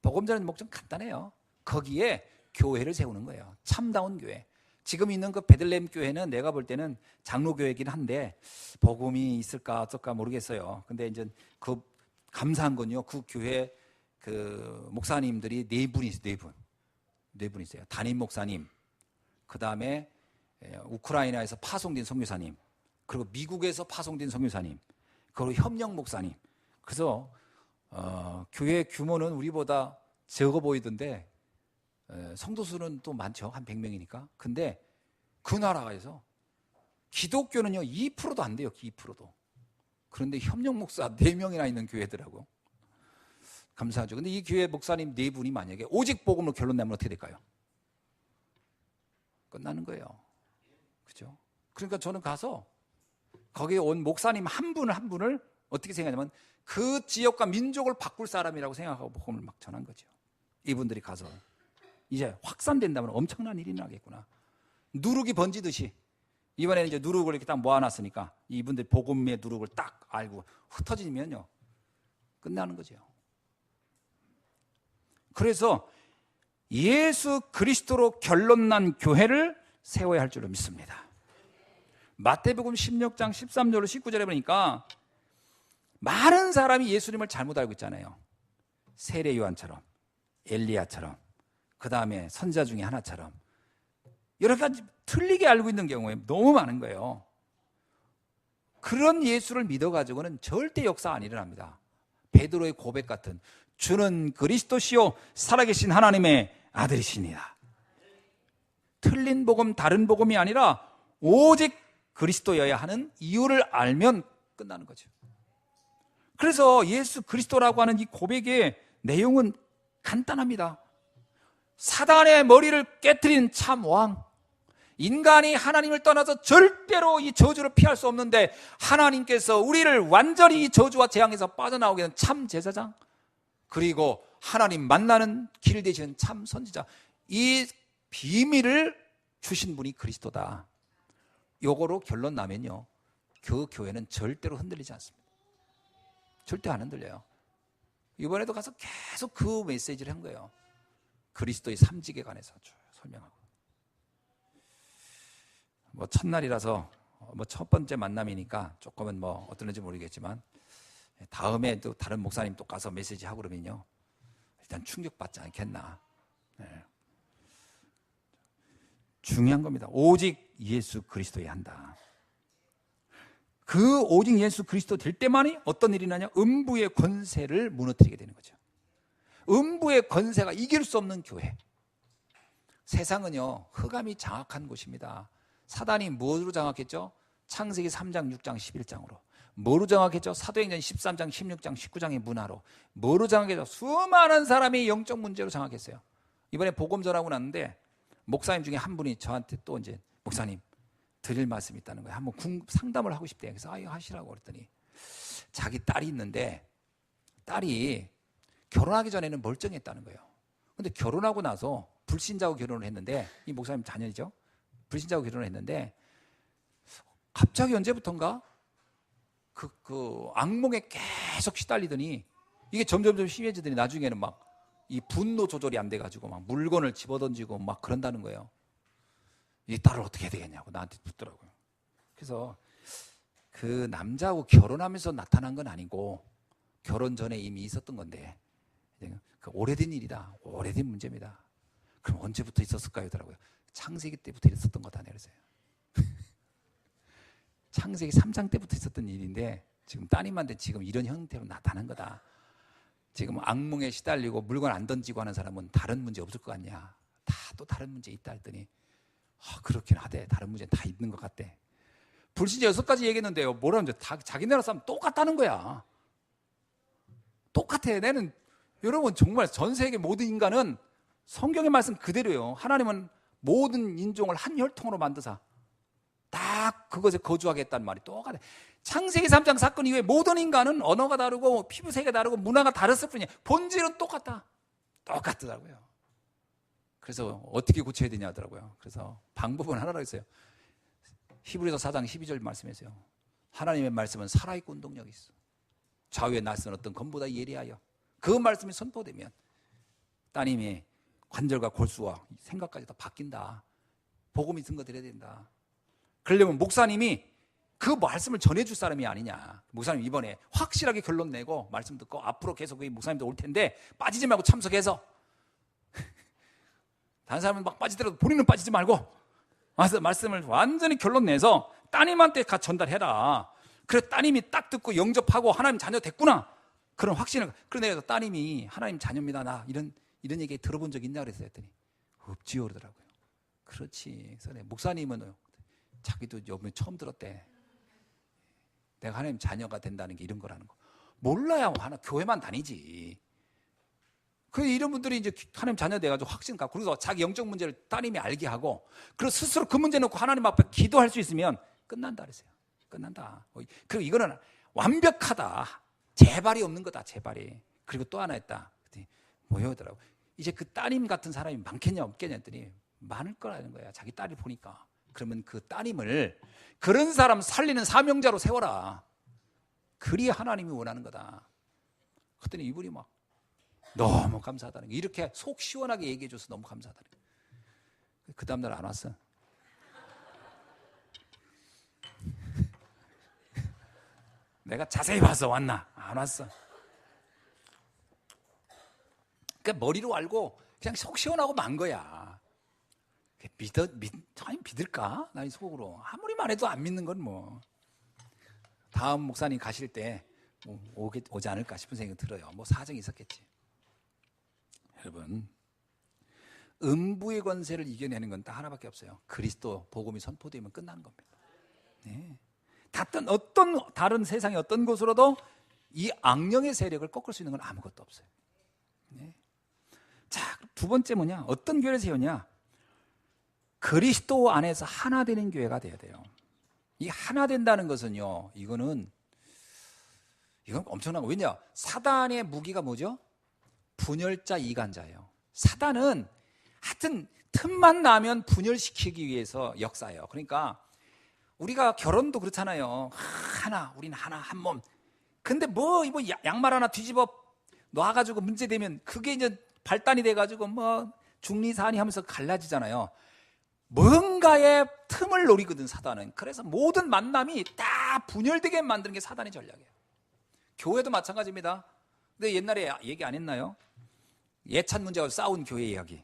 복음 전하는 목적은 간단해요. 거기에 교회를 세우는 거예요. 참다운 교회. 지금 있는 그 베들레헴 교회는 내가 볼 때는 장로교회이긴 한데 복음이 있을까 어떨까 모르겠어요. 근데 이제 그 감사한 건요, 그 교회 그 목사님들이 네 분이 있어요. 네 분 있어요. 담임 목사님, 그 다음에 우크라이나에서 파송된 선교사님, 그리고 미국에서 파송된 선교사님, 그리고 협력 목사님. 그래서 교회 규모는 우리보다 적어 보이던데 성도 수는 또 많죠. 한 100명이니까. 근데 그 나라에서 기독교는요 2%도 안 돼요. 2%도. 그런데 협력 목사 4명이나 있는 교회더라고요. 감사하죠. 근데 이 교회 목사님 4분이 만약에 오직 복음으로 결론 내면 어떻게 될까요? 끝나는 거예요. 그죠? 그러니까 저는 가서 거기에 온 목사님 한 분을 어떻게 생각하냐면 그 지역과 민족을 바꿀 사람이라고 생각하고 복음을 막 전한 거죠. 이분들이 가서 이제 확산된다면 엄청난 일이 나겠구나. 누룩이 번지듯이 이번에는 이제 누룩을 이렇게 딱 모아놨으니까 이분들 복음의 누룩을 딱 알고 흩어지면요 끝나는 거죠. 그래서 예수 그리스도로 결론난 교회를 세워야 할 줄로 믿습니다. 마태복음 16장 13절로 19절에 보니까 많은 사람이 예수님을 잘못 알고 있잖아요. 세례 요한처럼, 엘리야처럼, 그 다음에 선지자 중에 하나처럼 여러 가지 틀리게 알고 있는 경우에 너무 많은 거예요. 그런 예수를 믿어가지고는 절대 역사 안 일어납니다. 베드로의 고백 같은 주는 그리스도시요 살아계신 하나님의 아들이시니라. 틀린 복음, 다른 복음이 아니라 오직 그리스도여야 하는 이유를 알면 끝나는 거죠. 그래서 예수 그리스도라고 하는 이 고백의 내용은 간단합니다. 사단의 머리를 깨트린 참 왕, 인간이 하나님을 떠나서 절대로 이 저주를 피할 수 없는데 하나님께서 우리를 완전히 이 저주와 재앙에서 빠져나오게 하는 참 제사장, 그리고 하나님 만나는 길 되시는 참 선지자, 이 비밀을 주신 분이 그리스도다. 요거로 결론 나면요 그 교회는 절대로 흔들리지 않습니다. 절대 안 흔들려요. 이번에도 가서 계속 그 메시지를 한 거예요. 그리스도의 삼직에 관해서 쭉 설명하고. 뭐 첫날이라서 뭐 첫 번째 만남이니까 조금은 뭐 어떨는지 모르겠지만 다음에 또 다른 목사님 또 가서 메시지 하고 그러면요 일단 충격받지 않겠나. 네. 중요한 겁니다. 오직 예수 그리스도에 한다. 그 오직 예수 그리스도 될 때만이 어떤 일이 나냐? 음부의 권세를 무너뜨리게 되는 거죠. 음부의 권세가 이길 수 없는 교회. 세상은요 흑암이 장악한 곳입니다. 사단이 무엇으로 장악했죠? 창세기 3장, 6장, 11장으로. 뭐로 장악했죠? 사도행전 13장, 16장, 19장의 문화로. 뭐로 장악했죠? 수많은 사람이 영적 문제로 장악했어요. 이번에 복음 전하고 났는데 목사님 중에 한 분이 저한테 또 이제 목사님 드릴 말씀이 있다는 거예요. 한번 상담을 하고 싶대요. 그래서 이거 하시라고 그랬더니 자기 딸이 있는데 딸이 결혼하기 전에는 멀쩡했다는 거예요. 근데 결혼하고 나서 불신자하고 결혼을 했는데 이 목사님 자녀이죠. 불신자하고 결혼을 했는데 갑자기 언제부턴가 그 악몽에 계속 시달리더니 이게 점점 심해지더니 나중에는 막 이 분노 조절이 안 돼가지고 막 물건을 집어던지고 막 그런다는 거예요. 이 딸을 어떻게 해야 되겠냐고 나한테 묻더라고요. 그래서 그 남자하고 결혼하면서 나타난 건 아니고 결혼 전에 이미 있었던 건데 그 오래된 일이다. 오래된 문제입니다. 그럼 언제부터 있었을까요? 하더라고요. 창세기 때부터 있었던 거다. 그랬어요. 창세기 3장 때부터 있었던 일인데 지금 따님한테 지금 이런 형태로 나타난 거다. 지금 악몽에 시달리고 물건 안 던지고 하는 사람은 다른 문제 없을 것 같냐. 다 또 다른 문제 있다 했더니 그렇긴 하대. 다른 문제 다 있는 것 같대. 불신자 6가지 얘기했는데요. 뭐라는지 자기 나라 사람 똑같다는 거야. 똑같아. 나는 여러분 정말 전 세계 모든 인간은 성경의 말씀 그대로예요. 하나님은 모든 인종을 한 혈통으로 만드사 딱 그것에 거주하겠다는 말이 똑같아. 창세기 3장 사건 이후에 모든 인간은 언어가 다르고 피부색이 다르고 문화가 다르을 뿐이야. 본질은 똑같다. 똑같더라고요. 그래서 어떻게 고쳐야 되냐 하더라고요. 그래서 방법은 하나로 했어요. 히브리서 4장 12절 말씀에서요. 하나님의 말씀은 살아있고 운동력이 있어. 좌우에 낯선 어떤 검보다 예리하여 그 말씀이 선포되면 따님의 관절과 골수와 생각까지 다 바뀐다. 복음이 증거 드려야 된다. 그러려면 목사님이 그 말씀을 전해줄 사람이 아니냐. 목사님 이번에 확실하게 결론 내고 말씀 듣고 앞으로 계속 목사님도 올 텐데 빠지지 말고 참석해서 다른 사람은 막 빠지더라도 본인은 빠지지 말고 말씀을 완전히 결론 내서 따님한테 전달해라. 그래 따님이 딱 듣고 영접하고 하나님 자녀 됐구나. 그런 확신을. 그래 내가 따님이 하나님 자녀입니다. 나 이런 얘기 들어본 적 있냐 그랬어요. 했더니 없지요 그러더라고요. 그렇지. 그래서 목사님은 자기도 요번에 처음 들었대. 내가 하나님 자녀가 된다는 게 이런 거라는 거. 몰라야 하나 교회만 다니지. 그래서 이런 분들이 이제 하나님 자녀 돼가지고 확신 갖고 그래서 자기 영적 문제를 따님이 알게 하고 그래서 스스로 그 문제 놓고 하나님 앞에 기도할 수 있으면 끝난다 그랬어요. 끝난다. 그리고 이거는 완벽하다. 재발이 없는 거다. 재발이. 그리고 또 하나 있다. 뭐였더라고. 이제 그 따님 같은 사람이 많겠냐 없겠냐 했더니 많을 거라는 거야. 자기 딸을 보니까. 그러면 그 따님을 그런 사람 살리는 사명자로 세워라. 그리 하나님이 원하는 거다. 그랬더니 이분이 막 너무 감사하다는 거. 이렇게 속 시원하게 얘기해 줘서 너무 감사하다는 거. 그 다음날 안 왔어. 내가 자세히 봐서 왔나? 안 왔어. 그러니까 머리로 알고 그냥 속 시원하고 만 거야. 믿을까? 나 속으로. 아무리 말해도 안 믿는 건 뭐. 다음 목사님 가실 때 오지 않을까 싶은 생각이 들어요. 뭐 사정이 있었겠지. 여러분, 음부의 권세를 이겨내는 건 딱 하나밖에 없어요. 그리스도 복음이 선포되면 끝나는 겁니다. 네. 어떤 다른 세상의 어떤 곳으로도 이 악령의 세력을 꺾을 수 있는 건 아무것도 없어요. 네. 자, 두 번째 뭐냐? 어떤 교회를 세우냐? 그리스도 안에서 하나 되는 교회가 돼야 돼요. 이 하나 된다는 것은요, 이건 엄청난 거. 왜냐? 사단의 무기가 뭐죠? 분열자 이간자예요. 사단은 하여튼 틈만 나면 분열시키기 위해서 역사해요. 그러니까 우리가 결혼도 그렇잖아요. 우리는 하나, 한 몸. 근데 이거 양말 하나 뒤집어 놔가지고 문제되면 그게 이제 발단이 돼가지고 중리사니 하면서 갈라지잖아요. 뭔가의 틈을 노리거든, 사단은. 그래서 모든 만남이 딱 분열되게 만드는 게 사단의 전략이에요. 교회도 마찬가지입니다. 근데 옛날에 얘기 안 했나요? 예찬 문제가 싸운 교회 이야기.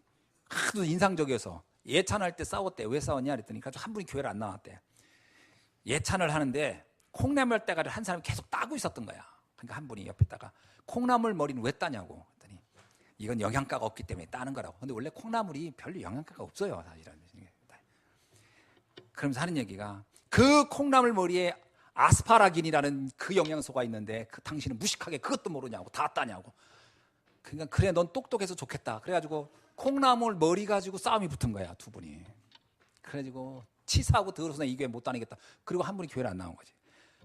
하도 인상적이어서 예찬할 때 싸웠대. 왜 싸웠냐 그랬더니 한 분이 교회를 안 나왔대. 예찬을 하는데 콩나물 대가리를 한 사람이 계속 따고 있었던 거야. 그러니까 한 분이 옆에다가 콩나물 머리는 왜 따냐고 그랬더니 이건 영양가가 없기 때문에 따는 거라고. 근데 원래 콩나물이 별로 영양가가 없어요, 사실은. 그러면서 하는 얘기가 그 콩나물 머리에 아스파라긴이라는 그 영양소가 있는데 당신은 무식하게 그것도 모르냐고, 다 따냐고. 그러니까 그래, 넌 똑똑해서 좋겠다. 그래가지고 콩나물 머리 가지고 싸움이 붙은 거야, 두 분이. 그래가지고 치사하고 더러워서 이 교회 못 다니겠다. 그리고 한 분이 교회를 안 나온 거지.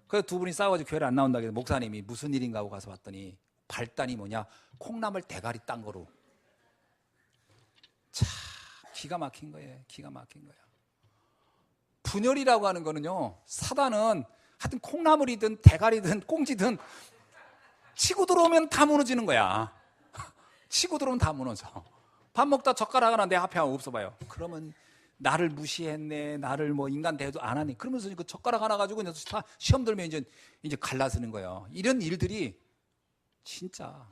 그래서 두 분이 싸워가지고 교회를 안 나온다고 해서 목사님이 무슨 일인가 하고 가서 봤더니 발단이 뭐냐? 콩나물 대가리 딴 거로. 참 기가 막힌 거예요. 기가 막힌 거예요. 분열이라고 하는 거는요, 사단은 하여튼 콩나물이든 대가리든 꽁지든 치고 들어오면 다 무너지는 거야. 치고 들어오면 다 무너져. 밥 먹다 젓가락 하나 내 앞에 없어봐요. 그러면 나를 무시했네, 나를 인간 대도 안 하네. 그러면서 그 젓가락 하나 가지고 다 시험 들면 이제 갈라서는 거예요. 이런 일들이 진짜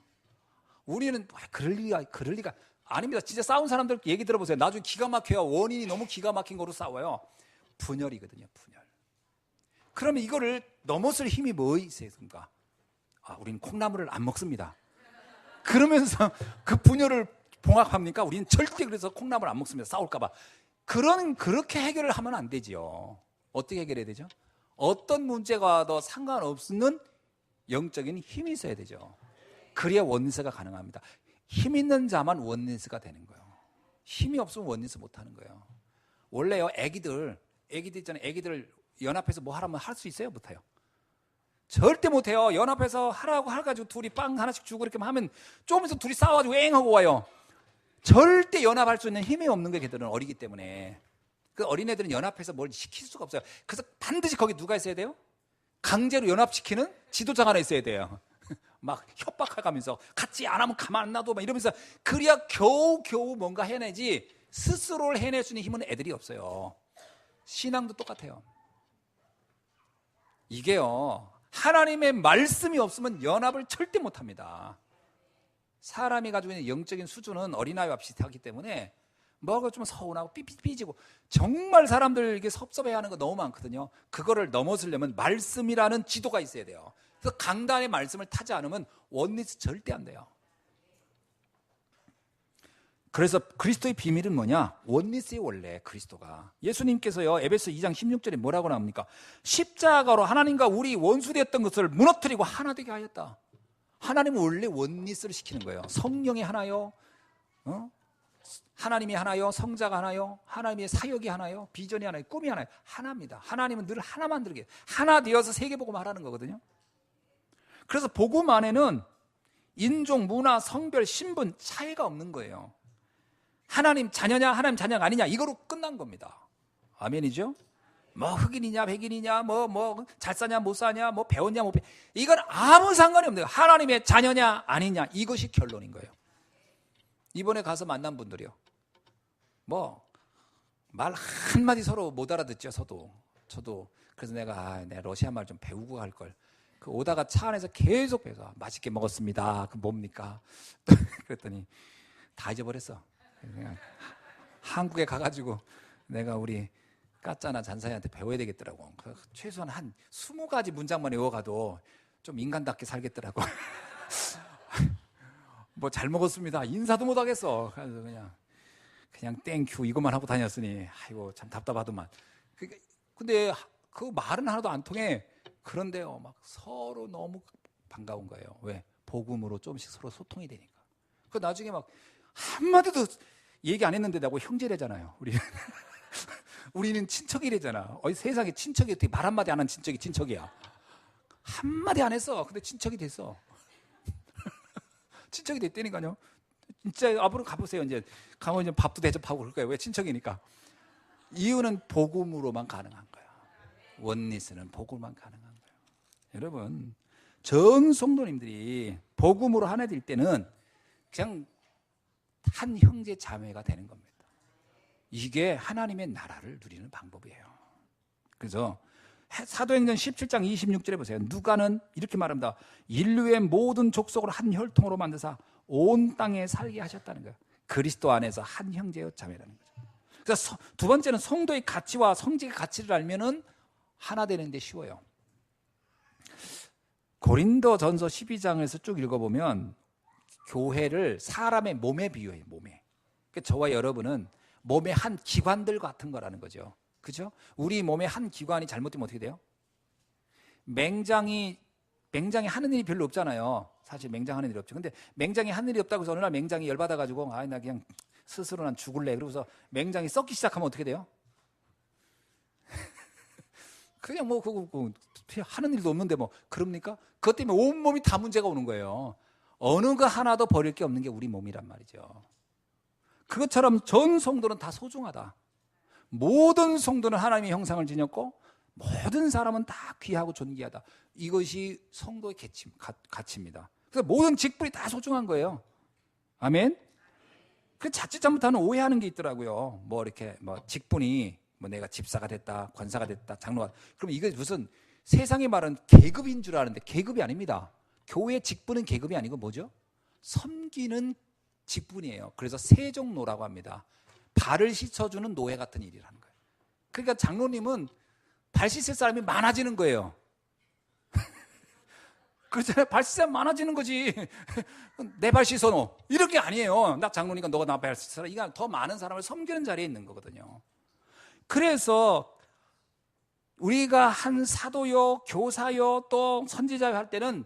우리는 그럴 리가 아닙니다. 진짜 싸운 사람들 얘기 들어보세요. 나중에 기가 막혀요. 원인이 너무 기가 막힌 거로 싸워요. 분열이거든요, 분열. 그러면 이거를 넘어설 힘이 뭐 있습니까? 우리는 콩나물을 안 먹습니다. 그러면서 그 분열을 봉합합니까? 우리는 절대 그래서 콩나물 안 먹습니다. 싸울까봐. 그렇게 해결을 하면 안 되지요. 어떻게 해결해야 되죠? 어떤 문제가 더 상관없는 영적인 힘이 있어야 되죠. 그래야 원리스가 가능합니다. 힘 있는 자만 원리스가 되는 거예요. 힘이 없으면 원리스 못 하는 거예요. 원래요, 애기들 있잖아요. 애기들 연합해서 뭐 하라면 할 수 있어요? 못 해요. 절대 못 해요. 연합해서 하라고 해가지고 둘이 빵 하나씩 주고 이렇게 하면 좀 있으면 둘이 싸워가지고 엥 하고 와요. 절대 연합할 수 있는 힘이 없는 거예요. 걔들은 어리기 때문에. 그 어린애들은 연합해서 뭘 시킬 수가 없어요. 그래서 반드시 거기 누가 있어야 돼요? 강제로 연합시키는 지도자가 하나 있어야 돼요. 막 협박해가면서 같이 안 하면 가만 안 놔둬 막 이러면서 그래야 겨우 뭔가 해내지 스스로를 해낼 수 있는 힘은 애들이 없어요. 신앙도 똑같아요. 이게요, 하나님의 말씀이 없으면 연합을 절대 못합니다. 사람이 가지고 있는 영적인 수준은 어린아이와 비슷하기 때문에 뭐가 좀 서운하고 삐지고 정말 사람들 이게 섭섭해하는 거 너무 많거든요. 그거를 넘어서려면 말씀이라는 지도가 있어야 돼요. 그래서 강단의 말씀을 타지 않으면 원리스 절대 안 돼요. 그래서 그리스도의 비밀은 뭐냐? 원리스의 원래 그리스도가. 예수님께서요, 에베소 2장 16절에 뭐라고 나옵니까? 십자가로 하나님과 우리 원수되었던 것을 무너뜨리고 하나 되게 하였다. 하나님은 원래 원리스를 시키는 거예요. 성령이 하나요, 하나님이 하나요? 성자가 하나요? 하나님의 사역이 하나요? 비전이 하나요? 꿈이 하나요? 하나입니다. 하나님은 늘 하나 만들게 하나 되어서 세계복음 하라는 거거든요. 그래서 복음 안에는 인종, 문화, 성별, 신분 차이가 없는 거예요. 하나님 자녀냐 하나님 자녀가 아니냐 이거로 끝난 겁니다. 아멘이죠? 뭐 흑인이냐 백인이냐 뭐 잘 사냐 못 사냐 뭐 배웠냐 못 배웠냐 이건 아무 상관이 없는 거예요. 하나님의 자녀냐 아니냐 이것이 결론인 거예요. 이번에 가서 만난 분들이요. 뭐 말 한마디 서로 못 알아듣죠. 저도 그래서 내가 러시아 말 좀 배우고 갈 걸. 그 오다가 차 안에서 계속 배워서 맛있게 먹었습니다. 그 뭡니까? 그랬더니 다 잊어버렸어. 그냥 한국에 가가지고 내가 우리 까짜나 잔사이한테 배워야 되겠더라고. 최소한 한 20가지 문장만 외워가도 좀 인간답게 살겠더라고. 뭐 잘 먹었습니다. 인사도 못 하겠어. 그래서 그냥 땡큐 이것만 하고 다녔으니 아이고 참 답답하더만. 근데 그 말은 하나도 안 통해. 그런데요, 막 서로 너무 반가운 거예요. 왜? 복음으로 조금씩 서로 소통이 되니까. 그 나중에 막 한마디도 얘기 안 했는데 나고 형제래잖아요. 우리는 친척이래잖아. 세상에 친척이 어떻게 말 한마디 안 한 친척이 친척이야. 한마디 안 했어. 근데 친척이 됐어. 친척이 됐다니까요. 진짜 앞으로 가보세요. 이제 가면 이제 밥도 대접하고 그럴 거예요. 왜? 친척이니까. 이유는 복음으로만 가능한 거야. 원리스는 복음만 가능한 거예요. 여러분, 전 성도님들이 복음으로 하나 될 때는 그냥 한 형제 자매가 되는 겁니다. 이게 하나님의 나라를 누리는 방법이에요. 그래서 사도행전 17장 26절에 보세요. 누가는 이렇게 말합니다. 인류의 모든 족속을 한 혈통으로 만드사 온 땅에 살게 하셨다는 거예요. 그리스도 안에서 한 형제요 자매라는 거죠. 그래서 두 번째는 성도의 가치와 성직의 가치를 알면은 하나 되는데 쉬워요. 고린도전서 12장에서 쭉 읽어보면 교회를 사람의 몸에 비유해요. 몸에. 그러니까 저와 여러분은 몸의 한 기관들 같은 거라는 거죠. 그죠? 우리 몸의 한 기관이 잘못되면 어떻게 돼요? 맹장이 하는 일이 별로 없잖아요. 사실 맹장하는 일이 없죠. 근데 맹장이 하는 일이 없다고 해서 어느 날 맹장이 열받아가지고 나 그냥 스스로 난 죽을래. 그러고서 맹장이 썩기 시작하면 어떻게 돼요? 그냥 뭐 하는 일도 없는데 뭐 그럽니까? 그것 때문에 온몸이 다 문제가 오는 거예요. 어느 거 하나도 버릴 게 없는 게 우리 몸이란 말이죠. 그것처럼 전 성도는 다 소중하다. 모든 성도는 하나님의 형상을 지녔고 모든 사람은 다 귀하고 존귀하다. 이것이 성도의 가치입니다. 그래서 모든 직분이 다 소중한 거예요. 아멘. 그 자칫 잘못하면 오해하는 게 있더라고요. 뭐 이렇게 직분이 내가 집사가 됐다, 권사가 됐다, 장로가. 그럼 이게 무슨 세상의 말은 계급인 줄 아는데 계급이 아닙니다. 교회 직분은 계급이 아니고 뭐죠? 섬기는 직분이에요. 그래서 세종노라고 합니다. 발을 씻어주는 노예 같은 일이라는 거예요. 그러니까 장로님은 발 씻을 사람이 많아지는 거예요. 그렇잖아요. 발 씻을 사람이 많아지는 거지. 내 발 씻어놓어. 이런 게 아니에요. 나 장로니까 너가 나 발 씻어라. 이게 더 많은 사람을 섬기는 자리에 있는 거거든요. 그래서 우리가 한 사도요, 교사요, 또 선지자요 할 때는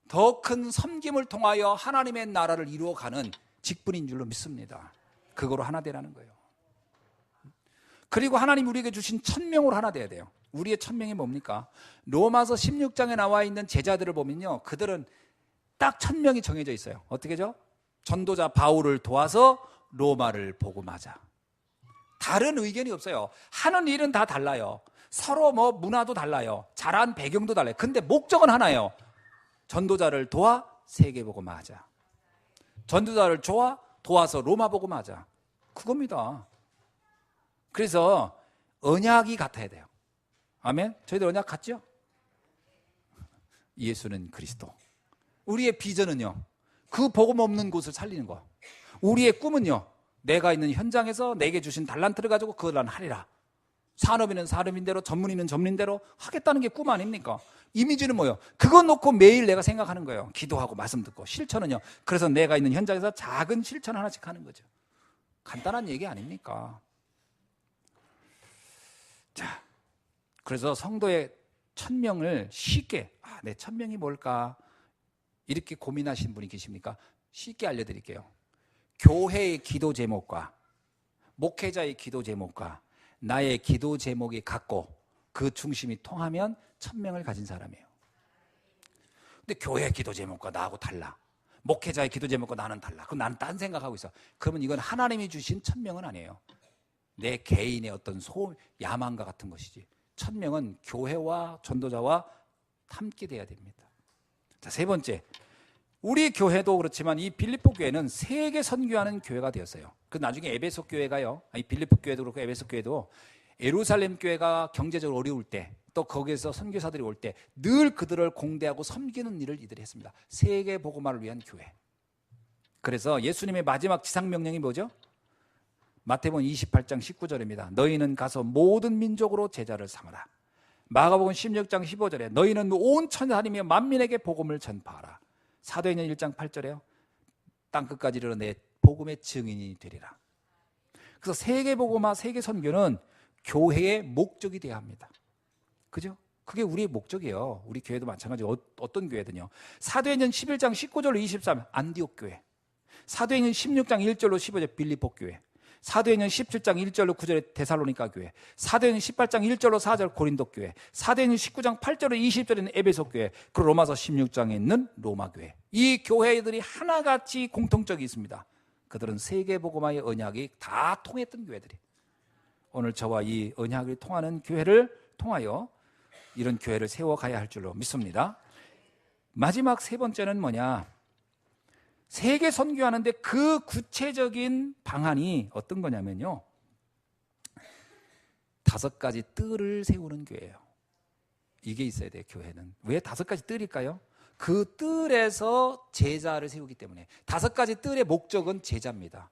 더 큰 섬김을 통하여 하나님의 나라를 이루어가는 직분인 줄로 믿습니다. 그거로 하나 되라는 거예요. 그리고 하나님 우리에게 주신 천명으로 하나 돼야 돼요. 우리의 천명이 뭡니까? 로마서 16장에 나와 있는 제자들을 보면요, 그들은 딱 천명이 정해져 있어요. 어떻게죠? 전도자 바울을 도와서 로마를 복음하자. 다른 의견이 없어요. 하는 일은 다 달라요. 서로 문화도 달라요. 자란 배경도 달라요. 근데 목적은 하나예요. 전도자를 도와 세계 복음하자. 전도자를 도와서 로마 복음하자. 그겁니다. 그래서 언약이 같아야 돼요. 아멘. 저희들 언약 같죠? 예수는 그리스도. 우리의 비전은요, 그 복음 없는 곳을 살리는 거. 우리의 꿈은요, 내가 있는 현장에서 내게 주신 달란트를 가지고 그걸 난 하리라. 산업인은 산업인대로, 전문인은 전문인대로 하겠다는 게 꿈 아닙니까? 이미지는 뭐예요? 그거 놓고 매일 내가 생각하는 거예요. 기도하고 말씀 듣고. 실천은요, 그래서 내가 있는 현장에서 작은 실천 하나씩 하는 거죠. 간단한 얘기 아닙니까? 자, 그래서 성도의 천명을 쉽게, 내 천명이 뭘까? 이렇게 고민하시는 분이 계십니까? 쉽게 알려드릴게요. 교회의 기도 제목과 목회자의 기도 제목과 나의 기도 제목이 같고 그 중심이 통하면 1000명을 가진 사람이에요. 근데 교회의 기도 제목과 나하고 달라. 목회자의 기도 제목과 나는 달라. 그럼 나는 딴 생각하고 있어. 그러면 이건 하나님이 주신 1000명은 아니에요. 내 개인의 어떤 야망과 같은 것이지. 1000명은 교회와 전도자와 함께 돼야 됩니다. 자, 세 번째. 우리 교회도 그렇지만 이 빌립보 교회는 세계 선교하는 교회가 되었어요. 그 나중에 에베소 교회가요. 아니 빌립보 교회도 그렇고 에베소 교회도 예루살렘 교회가 경제적으로 어려울 때 또 거기에서 선교사들이 올 때 늘 그들을 공대하고 섬기는 일을 이들이 했습니다. 세계 복음화를 위한 교회. 그래서 예수님의 마지막 지상 명령이 뭐죠? 마태복음 28장 19절입니다. 너희는 가서 모든 민족으로 제자를 삼아라. 마가복음 16장 15절에 너희는 온 천하리며 만민에게 복음을 전파하라. 사도행전 1장 8절에요. 땅끝까지 이르러 내 복음의 증인이 되리라. 그래서 세계 복음화, 세계 선교는 교회의 목적이 되어야 합니다. 그죠? 그게 우리의 목적이에요. 우리 교회도 마찬가지고 어떤 교회든요. 사도행전 11장 19절로 23 안디옥 교회, 사도행전 16장 1절로 15절 빌립보 교회, 사도행전 17장 1절로 9절에 데살로니가 교회, 사도행전 18장 1절로 4절 고린도 교회, 사도행전 19장 8절로 20절에는 에베소 교회, 그리고 로마서 16장에 있는 로마 교회. 이 교회들이 하나같이 공통적이 있습니다. 그들은 세계복음화의 언약이 다 통했던 교회들이. 오늘 저와 이 언약을 통하는 교회를 통하여 이런 교회를 세워가야 할 줄로 믿습니다. 마지막 세 번째는 뭐냐? 세계 선교하는데 그 구체적인 방안이 어떤 거냐면요, 5가지 뜰을 세우는 교회예요. 이게 있어야 돼요. 교회는. 왜 5가지 뜰일까요? 그 뜰에서 제자를 세우기 때문에. 5가지 뜰의 목적은 제자입니다.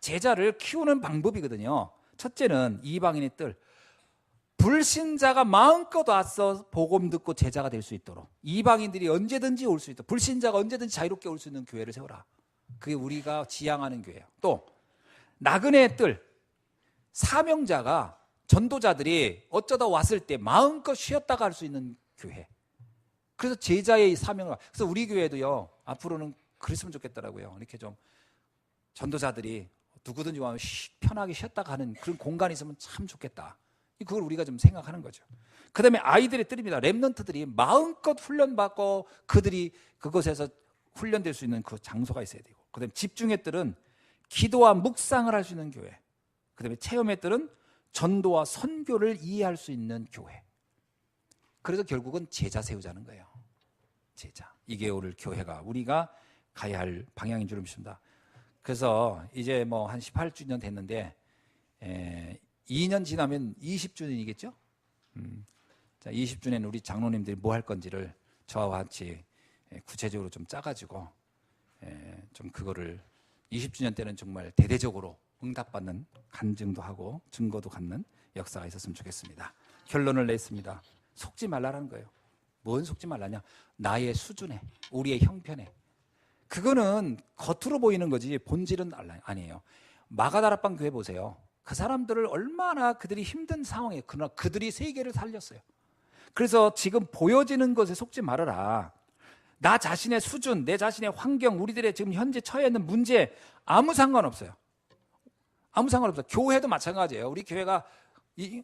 제자를 키우는 방법이거든요. 첫째는 이방인의 뜰. 불신자가 마음껏 와서 복음 듣고 제자가 될 수 있도록, 이방인들이 언제든지 올 수 있도록, 불신자가 언제든지 자유롭게 올 수 있는 교회를 세워라. 그게 우리가 지향하는 교회예요. 또 나그네의 뜰, 사명자가, 전도자들이 어쩌다 왔을 때 마음껏 쉬었다가 할 수 있는 교회. 그래서 제자의 사명을. 그래서 우리 교회도요, 앞으로는 그랬으면 좋겠더라고요. 이렇게 좀 전도자들이 누구든지 와면 편하게 쉬었다가 하는 그런 공간이 있으면 참 좋겠다. 그걸 우리가 좀 생각하는 거죠. 그 다음에 아이들의 뜰입니다. 렘넌트들이 마음껏 훈련받고 그들이 그것에서 훈련될 수 있는 그 장소가 있어야 되고, 그 다음에 집중의 뜰은 기도와 묵상을 할 수 있는 교회, 그 다음에 체험의 뜰은 전도와 선교를 이해할 수 있는 교회. 그래서 결국은 제자 세우자는 거예요. 제자. 이게 오늘 교회가 우리가 가야 할 방향인 줄 믿습니다. 그래서 이제 뭐 한 18주년 됐는데 2년 지나면 20주년이겠죠? 자, 20주년 우리 장로님들이 뭐 할 건지를 저와 같이 구체적으로 좀 짜가지고 좀 그거를 20주년 때는 정말 대대적으로 응답받는 간증도 하고 증거도 갖는 역사가 있었으면 좋겠습니다. 결론을 냈습니다. 속지 말라는 거예요. 뭔 속지 말라냐? 나의 수준에, 우리의 형편에. 그거는 겉으로 보이는 거지 본질은 아니에요. 마가다락방 교회 보세요. 그 사람들을 얼마나 그들이 힘든 상황에, 그러나 그들이 세계를 살렸어요. 그래서 지금 보여지는 것에 속지 말아라. 나 자신의 수준, 내 자신의 환경, 우리들의 지금 현재 처해 있는 문제 아무 상관없어요. 아무 상관없어요. 교회도 마찬가지예요. 우리 교회가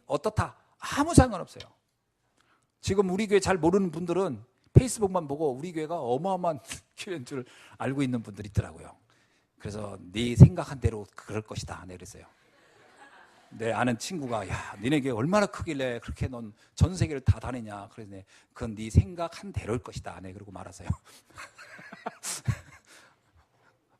어떻다? 아무 상관없어요. 지금 우리 교회 잘 모르는 분들은 페이스북만 보고 우리 교회가 어마어마한 교회인 줄 알고 있는 분들이 있더라고요. 그래서 네 생각한 대로 그럴 것이다. 네, 그랬어요. 내 아는 친구가, 야, 니네 교회 얼마나 크길래 그렇게 넌 전 세계를 다 다니냐. 그래서 그건 네 생각한 대로일 것이다. 네, 그러고 말았어요.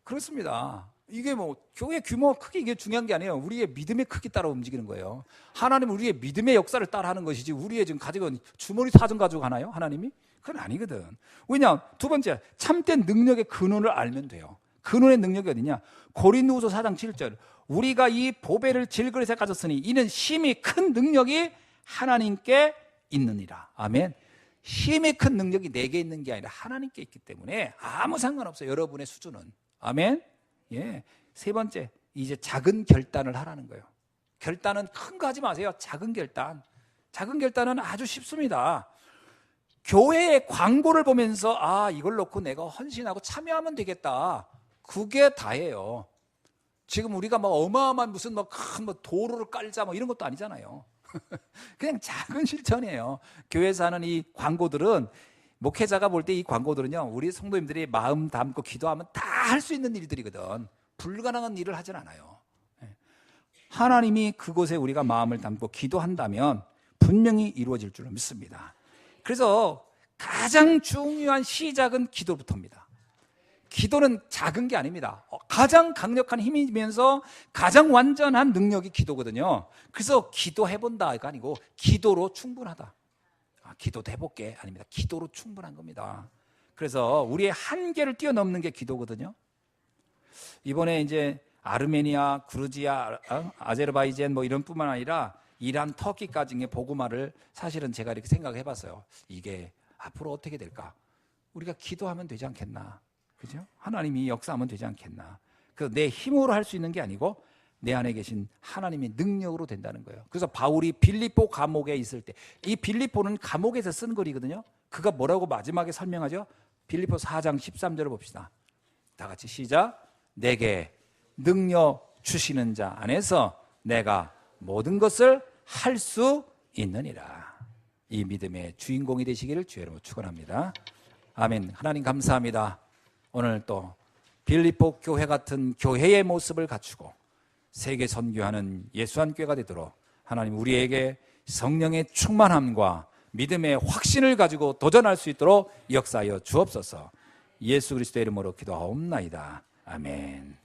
그렇습니다. 이게 뭐 교회 규모가 크기 이게 중요한 게 아니에요. 우리의 믿음의 크기 따라 움직이는 거예요. 하나님은 우리의 믿음의 역사를 따라 하는 것이지 우리의 지금 가지고 주머니 사정 가지고 가나요? 하나님이? 그건 아니거든. 왜냐? 두 번째, 참된 능력의 근원을 알면 돼요. 근원의 능력이 어디냐? 고린도후서 4장 7절. 우리가 이 보배를 질그릇에 가졌으니 이는 심히 큰 능력이 하나님께 있느니라. 아멘. 심히 큰 능력이 내게 있는 게 아니라 하나님께 있기 때문에 아무 상관없어요. 여러분의 수준은. 아멘. 예. 세 번째, 이제 작은 결단을 하라는 거예요. 결단은 큰 거 하지 마세요. 작은 결단. 작은 결단은 아주 쉽습니다. 교회의 광고를 보면서 이걸 놓고 내가 헌신하고 참여하면 되겠다. 그게 다예요. 지금 우리가 뭐 어마어마한 무슨 뭐 큰 뭐 도로를 깔자 뭐 이런 것도 아니잖아요. 그냥 작은 실천이에요. 교회에서 하는 이 광고들은, 목회자가 볼 때 이 광고들은요, 우리 성도님들이 마음 담고 기도하면 다 할 수 있는 일들이거든. 불가능한 일을 하진 않아요. 하나님이 그곳에 우리가 마음을 담고 기도한다면 분명히 이루어질 줄로 믿습니다. 그래서 가장 중요한 시작은 기도부터입니다. 기도는 작은 게 아닙니다. 가장 강력한 힘이면서 가장 완전한 능력이 기도거든요. 그래서 기도해본다가 아니고 기도로 충분하다. 기도도 해볼게 아닙니다. 기도로 충분한 겁니다. 그래서 우리의 한계를 뛰어넘는 게 기도거든요. 이번에 이제 아르메니아, 그루지아, 아제르바이잔 뭐 이런 뿐만 아니라 이란, 터키까지의 복음화를 사실은 제가 이렇게 생각해 봤어요. 이게 앞으로 어떻게 될까? 우리가 기도하면 되지 않겠나? 그죠? 하나님이 역사하면 되지 않겠나? 그 내 힘으로 할 수 있는 게 아니고 내 안에 계신 하나님의 능력으로 된다는 거예요. 그래서 바울이 빌립보 감옥에 있을 때, 이 빌립보는 감옥에서 쓴 글이거든요. 그가 뭐라고 마지막에 설명하죠? 빌립보 4장 13절을 봅시다. 다 같이 시작. 내게 능력 주시는 자 안에서 내가 모든 것을 할 수 있느니라. 이 믿음의 주인공이 되시기를 주의 이름으로 축원합니다. 아멘. 하나님 감사합니다. 오늘 또 빌립보 교회 같은 교회의 모습을 갖추고 세계 선교하는 예수한 교회가 되도록 하나님 우리에게 성령의 충만함과 믿음의 확신을 가지고 도전할 수 있도록 역사하여 주옵소서. 예수 그리스도의 이름으로 기도하옵나이다. 아멘.